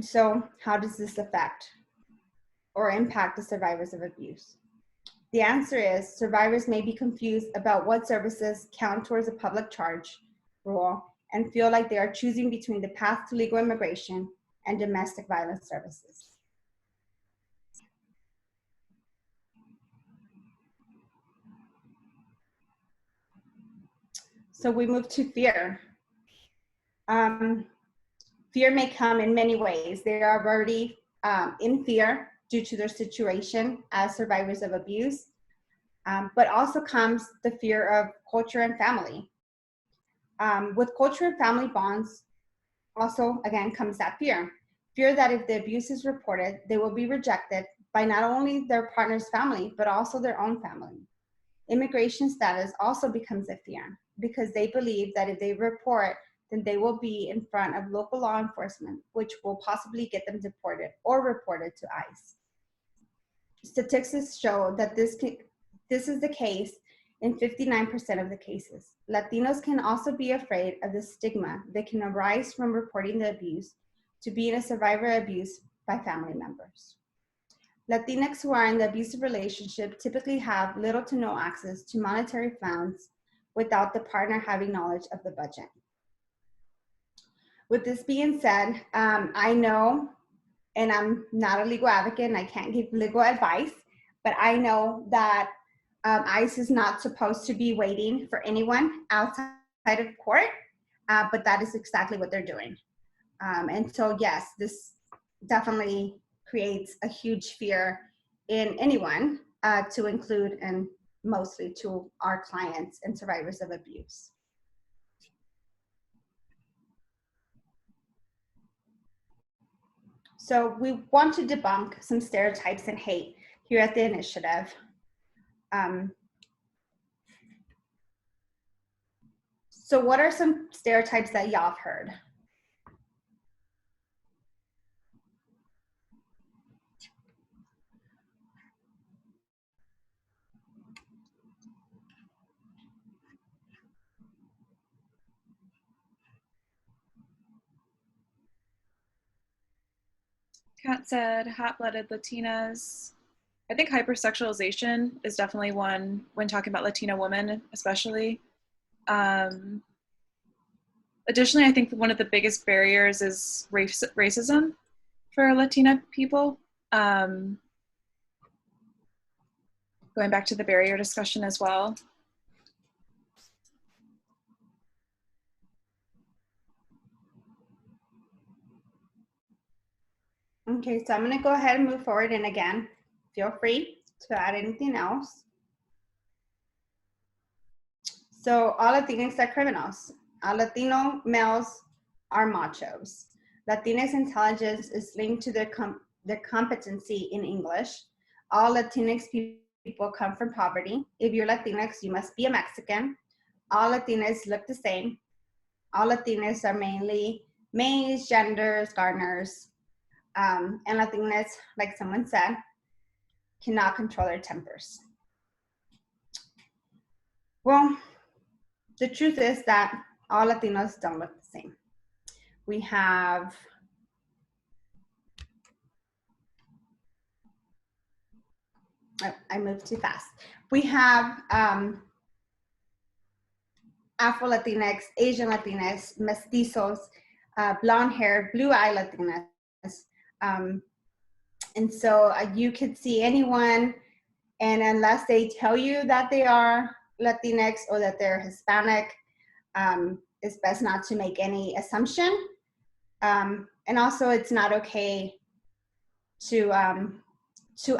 So how does this affect or impact the survivors of abuse? The answer is survivors may be confused about what services count towards a public charge rule and feel like they are choosing between the path to legal immigration and domestic violence services. So we move to fear. Fear may come in many ways. They are already in fear due to their situation as survivors of abuse, but also comes the fear of culture and family. With culture and family bonds, also again comes that fear. Fear that if the abuse is reported, they will be rejected by not only their partner's family, but also their own family. Immigration status also becomes a fear because they believe that if they report, then they will be in front of local law enforcement, which will possibly get them deported or reported to ICE. Statistics show that this is the case in 59% of the cases. Latinos can also be afraid of the stigma that can arise from reporting the abuse to being a survivor of abuse by family members. Latinx who are in the abusive relationship typically have little to no access to monetary funds without the partner having knowledge of the budget. With this being said, I know, and I'm not a legal advocate and I can't give legal advice, but I know that ICE is not supposed to be waiting for anyone outside of court, but that is exactly what they're doing. And so yes, this definitely creates a huge fear in anyone, to include and mostly to our clients and survivors of abuse. So we want to debunk some stereotypes and hate here at the initiative. So what are some stereotypes that y'all have heard? Kat said hot-blooded Latinas. I think hypersexualization is definitely one when talking about Latina women, especially. Additionally, I think one of the biggest barriers is racism for Latina people. Going back to the barrier discussion as well. Okay, so I'm gonna go ahead and move forward, and again, feel free to add anything else. So all Latinx are criminals. All Latino males are machos. Latinx intelligence is linked to their competency in English. All Latinx people come from poverty. If you're Latinx, you must be a Mexican. All Latinx look the same. All Latinx are mainly maids, genders, gardeners, and Latinx, like someone said, cannot control their tempers. Well, the truth is that all Latinos don't look the same. We have I moved too fast. We have Afro-Latinx, Asian Latinx, mestizos, blonde hair, blue eye Latinx. And so you could see anyone And unless they tell you that they are Latinx or that they're Hispanic, it's best not to make any assumption. And also, it's not okay to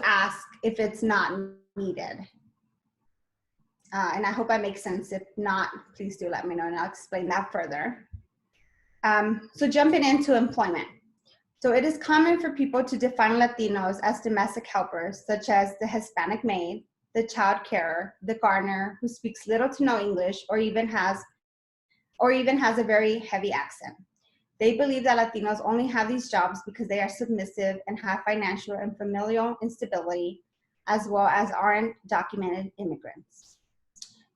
ask if it's not needed. And I hope that makes sense. If not, please do let me know and I'll explain that further. So jumping into employment. So it is common for people to define Latinos as domestic helpers, such as the Hispanic maid, the child carer, the gardener who speaks little to no English or even has a very heavy accent. They believe that Latinos only have these jobs because they are submissive and have financial and familial instability, as well as aren't documented immigrants.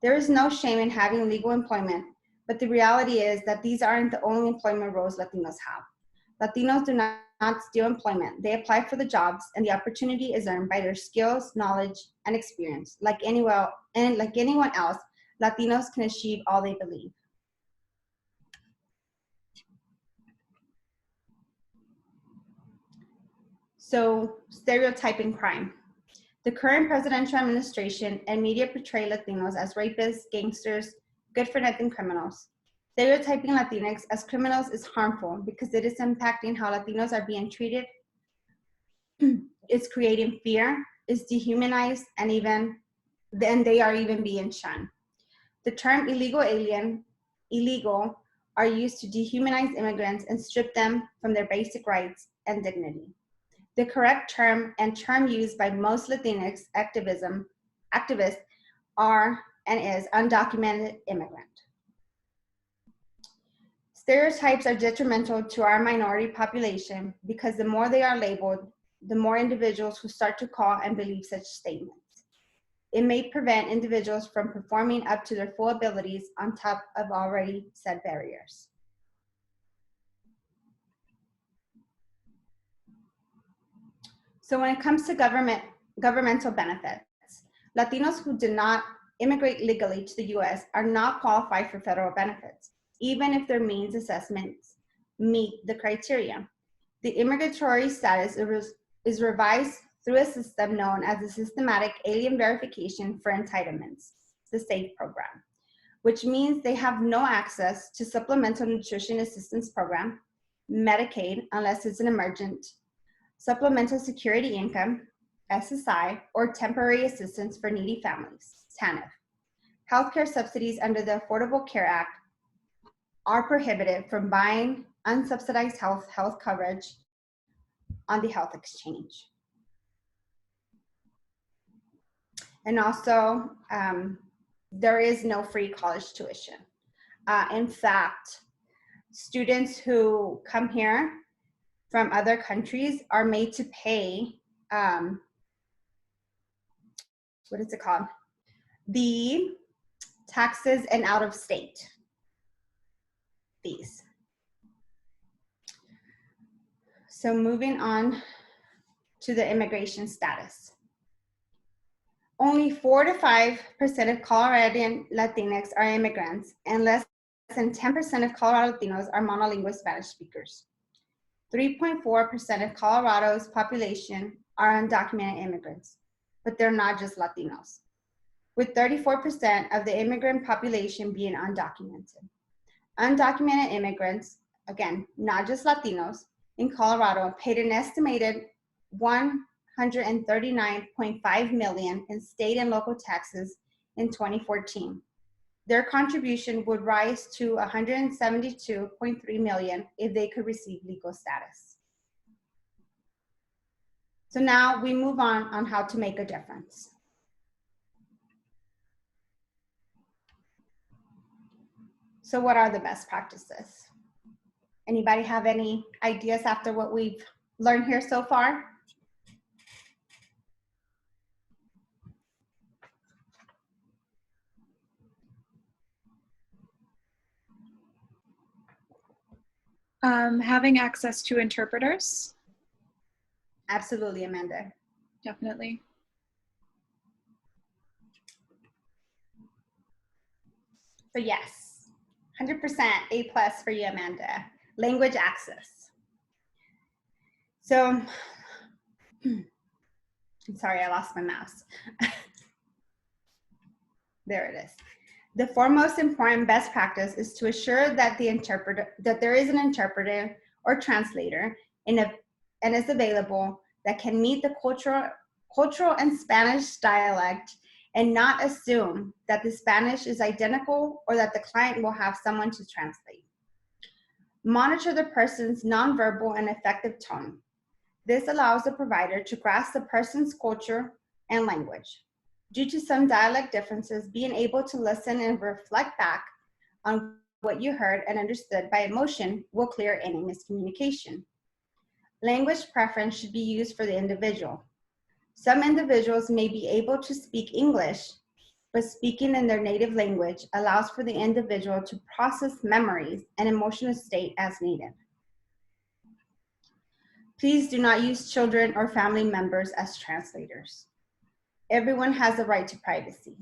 There is no shame in having legal employment, but the reality is that these aren't the only employment roles Latinos have. Latinos do not steal employment. They apply for the jobs, and the opportunity is earned by their skills, knowledge, and experience. Like anyone else, Latinos can achieve all they believe. So, stereotyping crime. The current presidential administration and media portray Latinos as rapists, gangsters, good-for-nothing criminals. Stereotyping Latinx as criminals is harmful because it is impacting how Latinos are being treated. It's creating fear, it's dehumanized, and they are even being shunned. The term illegal are used to dehumanize immigrants and strip them from their basic rights and dignity. The correct term and term used by most Latinx activists are and is undocumented immigrant. Stereotypes are detrimental to our minority population because the more they are labeled, the more individuals who start to call and believe such statements. It may prevent individuals from performing up to their full abilities on top of already said barriers. So when it comes to governmental benefits, Latinos who did not immigrate legally to the US are not qualified for federal benefits, even if their means assessments meet the criteria. The immigratory status is revised through a system known as the Systematic Alien Verification for Entitlements, the SAFE program, which means they have no access to Supplemental Nutrition Assistance Program, Medicaid, unless it's an emergent, Supplemental Security Income, SSI, or Temporary Assistance for Needy Families, TANF. Healthcare subsidies under the Affordable Care Act are prohibited from buying unsubsidized health coverage on the health exchange. And also, there is no free college tuition. In fact, students who come here from other countries are made to pay, what is it called? The taxes and out-of-state fees. So moving on to the immigration status. Only 4 to 5% of Coloradian Latinx are immigrants, and less than 10% of Colorado Latinos are monolingual Spanish speakers. 3.4% of Colorado's population are undocumented immigrants, but they're not just Latinos, with 34% of the immigrant population being undocumented. Undocumented immigrants, again, not just Latinos, in Colorado paid an estimated $139.5 million in state and local taxes in 2014. Their contribution would rise to $172.3 million if they could receive legal status. So now we move on how to make a difference. So what are the best practices? Anybody have any ideas after what we've learned here so far? Having access to interpreters. Absolutely, Amanda. Definitely. So yes, 100% A+ for you, Amanda. Language access. So I'm sorry, I lost my mouse. There it is. The foremost important best practice is to assure that there is an interpreter or translator and is available that can meet the cultural and Spanish dialect, and not assume that the Spanish is identical or that the client will have someone to translate. Monitor the person's nonverbal and affective tone. This allows the provider to grasp the person's culture and language. Due to some dialect differences, being able to listen and reflect back on what you heard and understood by emotion will clear any miscommunication. Language preference should be used for the individual. Some individuals may be able to speak English, but speaking in their native language allows for the individual to process memories and emotional state as needed. Please do not use children or family members as translators. Everyone has a right to privacy,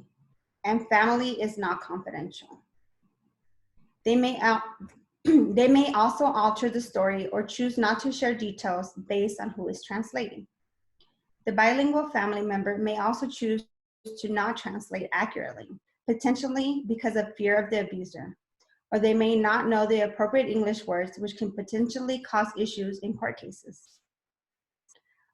and family is not confidential. They may also alter the story or choose not to share details based on who is translating. The bilingual family member may also choose to not translate accurately, potentially because of fear of the abuser, or they may not know the appropriate English words, which can potentially cause issues in court cases.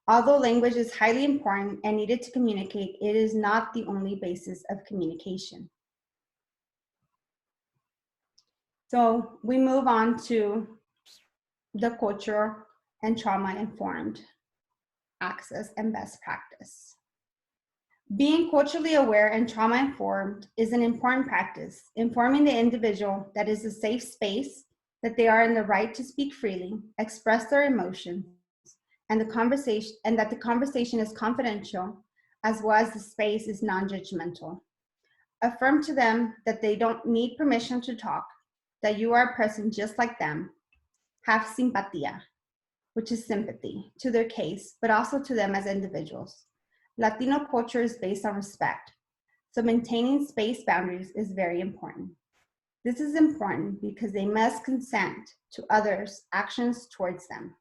Although language is highly important and needed to communicate, it is not the only basis of communication. So we move on to the culture and trauma-informed access and best practice. Being culturally aware and trauma-informed is an important practice, informing the individual that is a safe space, that they are in the right to speak freely, express their emotions, and that the conversation is confidential, as well as the space is non-judgmental. Affirm to them that they don't need permission to talk, that you are a person just like them. Have simpatía, which is sympathy, to their case, but also to them as individuals. Latino culture is based on respect, so maintaining space boundaries is very important. This is important because they must consent to others' actions towards them.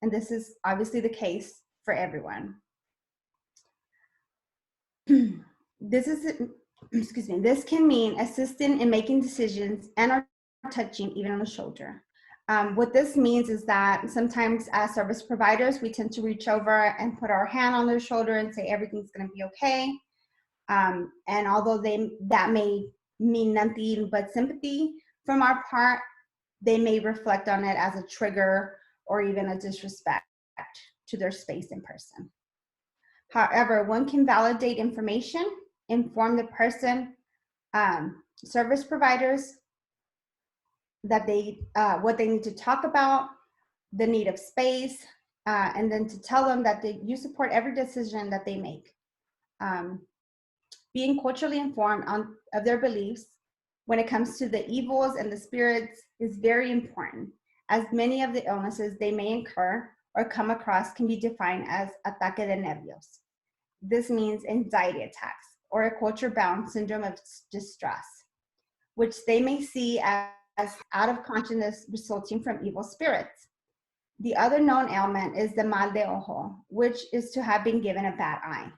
And this is obviously the case for everyone. This can mean assisting in making decisions and or touching even on the shoulder. What this means is that sometimes as service providers, we tend to reach over and put our hand on their shoulder and say everything's gonna be okay. And although that may mean nothing but sympathy from our part, they may reflect on it as a trigger or even a disrespect to their space in person. However, one can validate information, inform the person, service providers, that what they need to talk about, the need of space, and then to tell them that you support every decision that they make. Being culturally informed of their beliefs when it comes to the evils and the spirits is very important, as many of the illnesses they may incur or come across can be defined as ataque de nervios. This means anxiety attacks or a culture-bound syndrome of distress, which they may see as out of consciousness resulting from evil spirits. The other known ailment is the mal de ojo, which is to have been given a bad eye.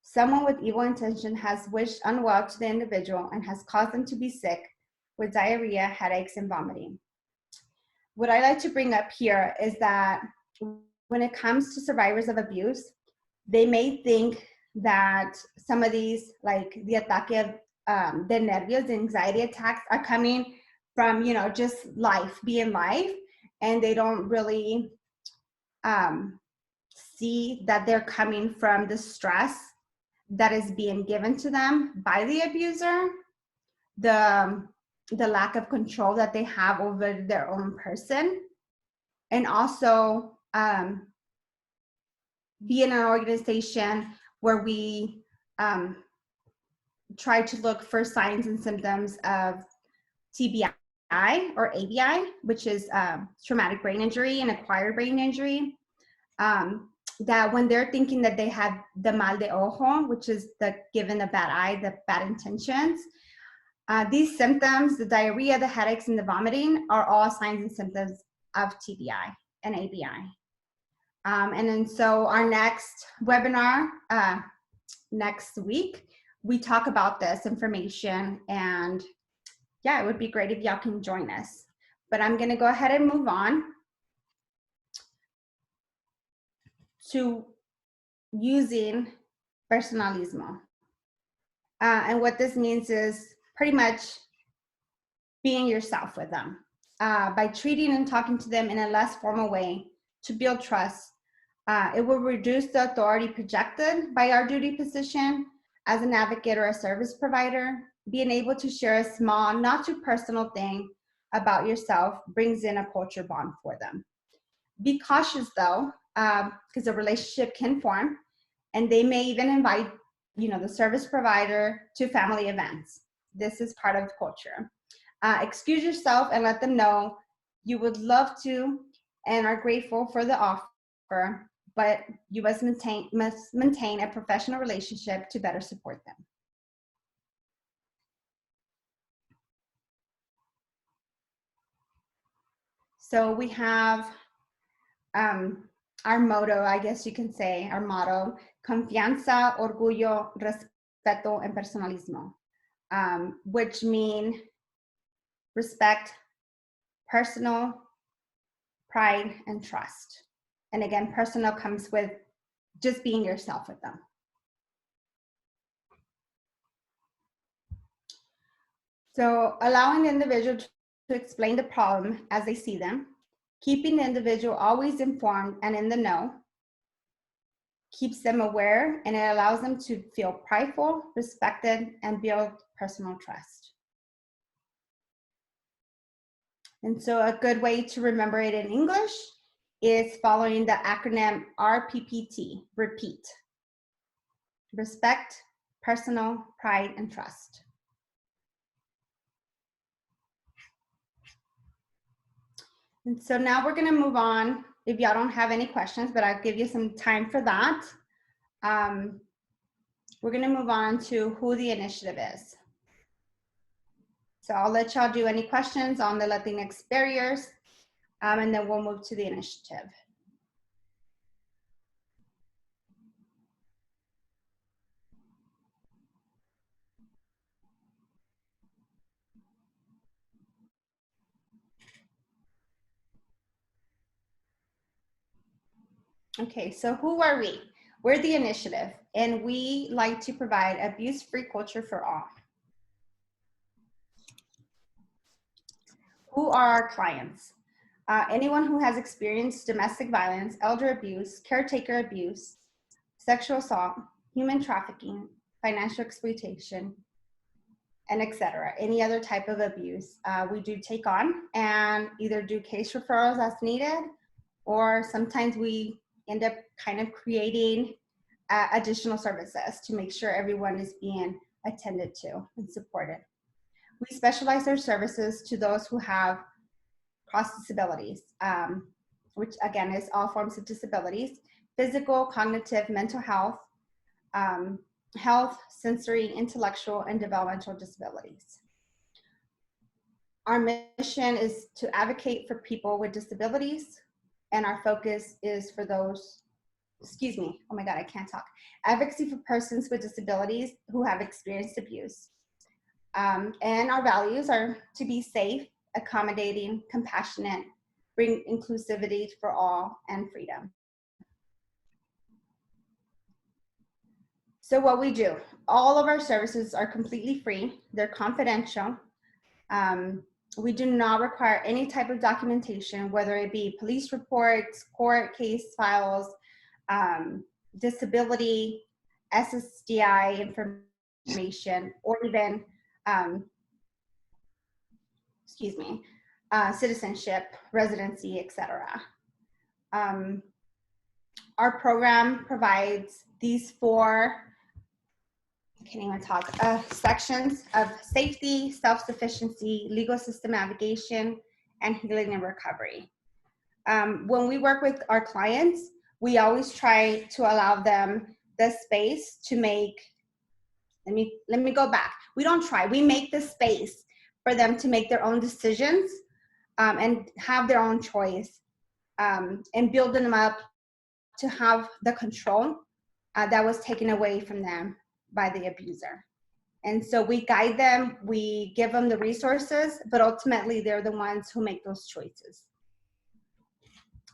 Someone with evil intention has wished unwell to the individual and has caused them to be sick with diarrhea, headaches, and vomiting. What I like to bring up here is that when it comes to survivors of abuse, they may think that some of these, like the ataque of the nervios, the anxiety attacks, are coming from, just life, being life, and they don't really see that they're coming from the stress that is being given to them by the abuser, the lack of control that they have over their own person, and also be in an organization where we try to look for signs and symptoms of TBI or ABI, which is traumatic brain injury and acquired brain injury. That when they're thinking that they have the mal de ojo, which is the given the bad eye, the bad intentions, these symptoms, the diarrhea, the headaches, and the vomiting, are all signs and symptoms of TBI and ABI. And then so our next webinar next week, we talk about this information, and yeah, it would be great if y'all can join us. But I'm gonna go ahead and move on to using personalismo. And what this means is pretty much being yourself with them. By treating and talking to them in a less formal way to build trust, it will reduce the authority projected by our duty position as an advocate or a service provider. Being able to share a small, not too personal thing about yourself brings in a culture bond for them. Be cautious though, because a relationship can form, and they may even invite, the service provider to family events. This is part of culture. Excuse yourself and let them know you would love to and are grateful for the offer, but you must maintain a professional relationship to better support them. So we have our motto, I guess you can say, our motto: confianza, orgullo, respeto, and personalismo, which mean respect, personal, pride, and trust. And again, personal comes with just being yourself with them. So allowing the individual to explain the problem as they see them, keeping the individual always informed and in the know, keeps them aware, and it allows them to feel prideful, respected, and build personal trust. And so a good way to remember it in English is following the acronym RPPT, repeat: respect, personal, pride, and trust. And so now we're gonna move on, if y'all don't have any questions, but I'll give you some time for that. We're gonna move on to who the initiative is. So I'll let y'all do any questions on the Latinx barriers, and then we'll move to the initiative. Okay, so who are we? We're the initiative, and we like to provide abuse-free culture for all. Who are our clients? Anyone who has experienced domestic violence, elder abuse, caretaker abuse, sexual assault, human trafficking, financial exploitation, and etc. Any other type of abuse, we do take on and either do case referrals as needed, or sometimes we end up kind of creating additional services to make sure everyone is being attended to and supported. We specialize our services to those who have cross disabilities, which again is all forms of disabilities: physical, cognitive, mental health, health, sensory, intellectual, and developmental disabilities. Our mission is to advocate for people with disabilities, and our focus is for those, excuse me, oh my God, I can't talk. Advocacy for persons with disabilities who have experienced abuse. And our values are to be safe, accommodating, compassionate, bring inclusivity for all, and freedom. So what we do, all of our services are completely free. They're confidential. We do not require any type of documentation, whether it be police reports, court case files, disability, SSDI information, or even, citizenship, residency, etc. Our program provides these four, I can't even talk, sections of safety, self-sufficiency, legal system navigation, and healing and recovery. When we work with our clients, we always try to allow them the space to make, let me go back. We don't try, we make the space for them to make their own decisions and have their own choice, and build them up to have the control that was taken away from them by the abuser. And so we guide them, we give them the resources, but ultimately they're the ones who make those choices.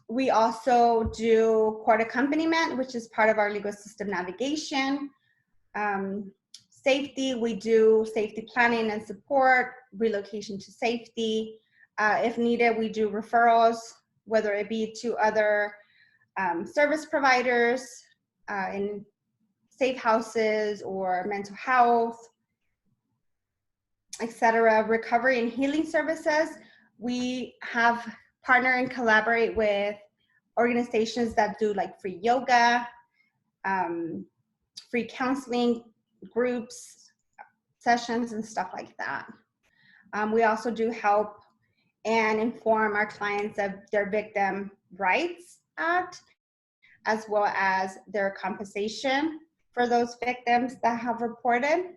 We also do court accompaniment, which is part of our legal system navigation. Safety, we do safety planning and support, relocation to safety. If needed, we do referrals, whether it be to other service providers in safe houses or mental health, etc. Recovery and healing services, we have partner and collaborate with organizations that do like free yoga, free counseling groups, sessions, and stuff like that. We also do help and inform our clients of their Victim Rights Act, as well as their compensation for those victims that have reported.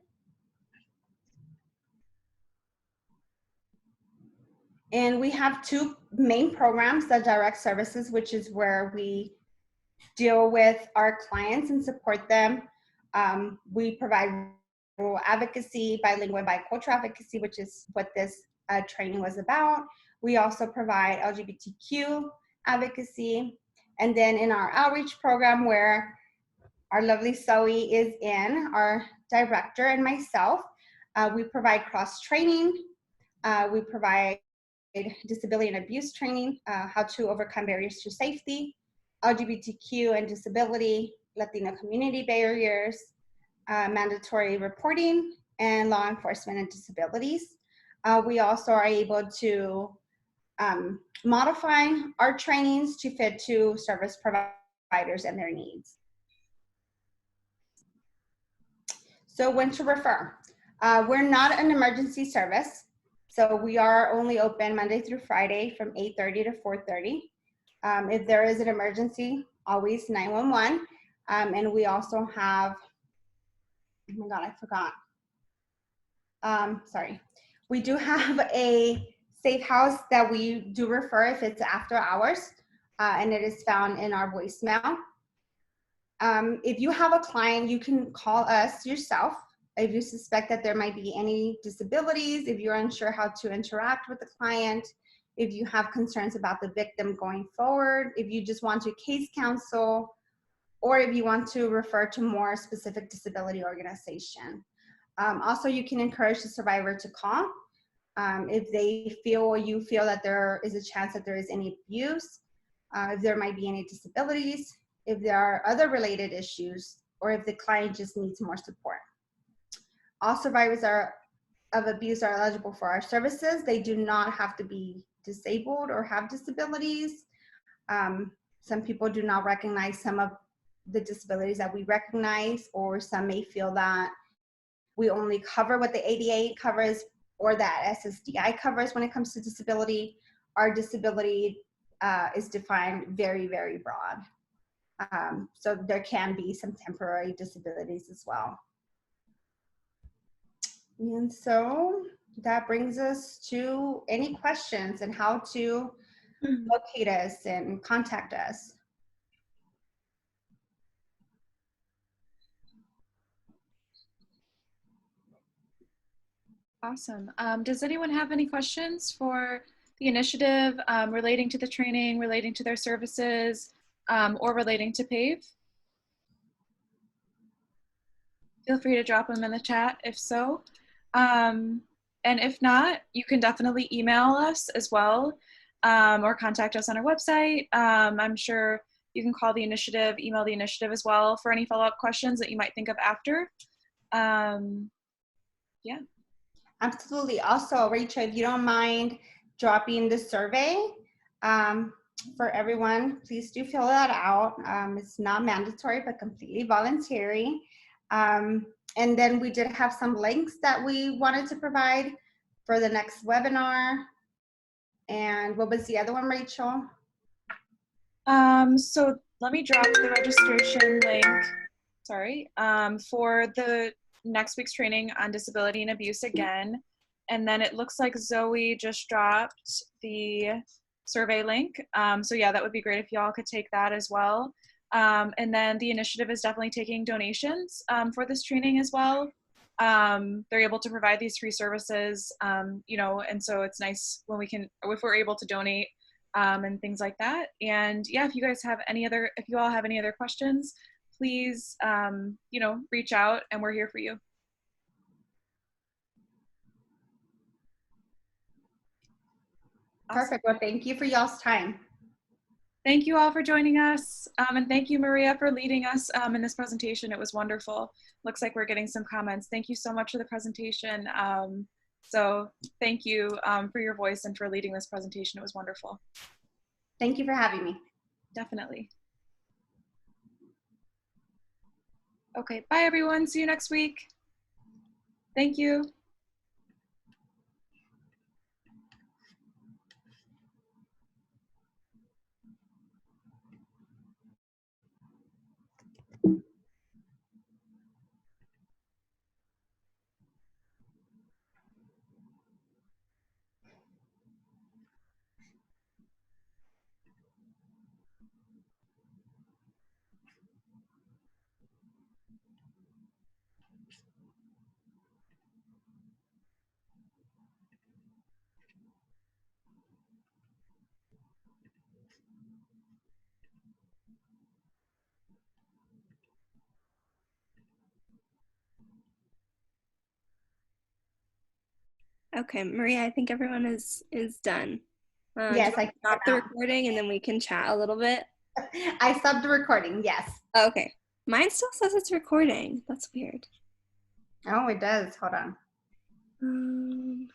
And we have two main programs, the direct services, which is where we deal with our clients and support them. We provide rural advocacy, bilingual and bicultural advocacy, which is what this training was about. We also provide LGBTQ advocacy. And then in our outreach program, where our lovely Zoe is in, our director and myself, we provide cross training. We provide disability and abuse training, how to overcome barriers to safety, LGBTQ and disability, Latino community barriers, mandatory reporting, and law enforcement and disabilities. We also are able to modify our trainings to fit to service providers and their needs. So when to refer. We're not an emergency service. So we are only open Monday through Friday from 8:30 to 4:30. If there is an emergency, always 911. And we also have, oh my God, I forgot. Sorry. We do have a safe house that we do refer if it's after hours, and it is found in our voicemail. If you have a client, you can call us yourself if you suspect that there might be any disabilities, if you're unsure how to interact with the client, if you have concerns about the victim going forward, if you just want to case counsel, or if you want to refer to more specific disability organization. Also, you can encourage the survivor to call if they feel or you feel that there is a chance that there is any abuse, if there might be any disabilities, if there are other related issues, or if the client just needs more support. All survivors of abuse are eligible for our services. They do not have to be disabled or have disabilities. Some people do not recognize some of the disabilities that we recognize, or some may feel that we only cover what the ADA covers or that SSDI covers when it comes to disability. Our disability is defined very, very broad. So there can be some temporary disabilities as well. And so that brings us to any questions and how to locate us and contact us. Awesome. Does anyone have any questions for the initiative relating to the training, relating to their services, or relating to PAVE? Feel free to drop them in the chat if so. And if not, you can definitely email us as well, or contact us on our website. I'm sure you can call the initiative, email the initiative as well for any follow-up questions that you might think of after. Yeah. Absolutely. Also, Rachel, if you don't mind dropping the survey for everyone, please do fill that out. It's not mandatory, but completely voluntary. And then we did have some links that we wanted to provide for the next webinar. And what was the other one, Rachel? So let me drop the registration link, sorry, for the next week's training on disability and abuse again. And then it looks like Zoe just dropped the survey link. So yeah, that would be great if y'all could take that as well. And then the initiative is definitely taking donations for this training as well. They're able to provide these free services, you know, and so it's nice when we can, if we're able to donate and things like that. And yeah, if you guys have any other, if you all have any other questions, please, you know, reach out and we're here for you. Perfect. Well, thank you for y'all's time. Thank you all for joining us. And thank you, Maria, for leading us in this presentation. It was wonderful. Looks like we're getting some comments. Thank you so much for the presentation. So thank you for your voice and for leading this presentation. It was wonderful. Thank you for having me. Definitely. Okay, bye everyone. See you next week. Thank you. Okay, Maria, I think everyone is done. Yes, do you I stop the now. recording and then we can chat a little bit? I stopped the recording. Yes. Oh, okay. Mine still says it's recording. That's weird. Oh, it does. Hold on.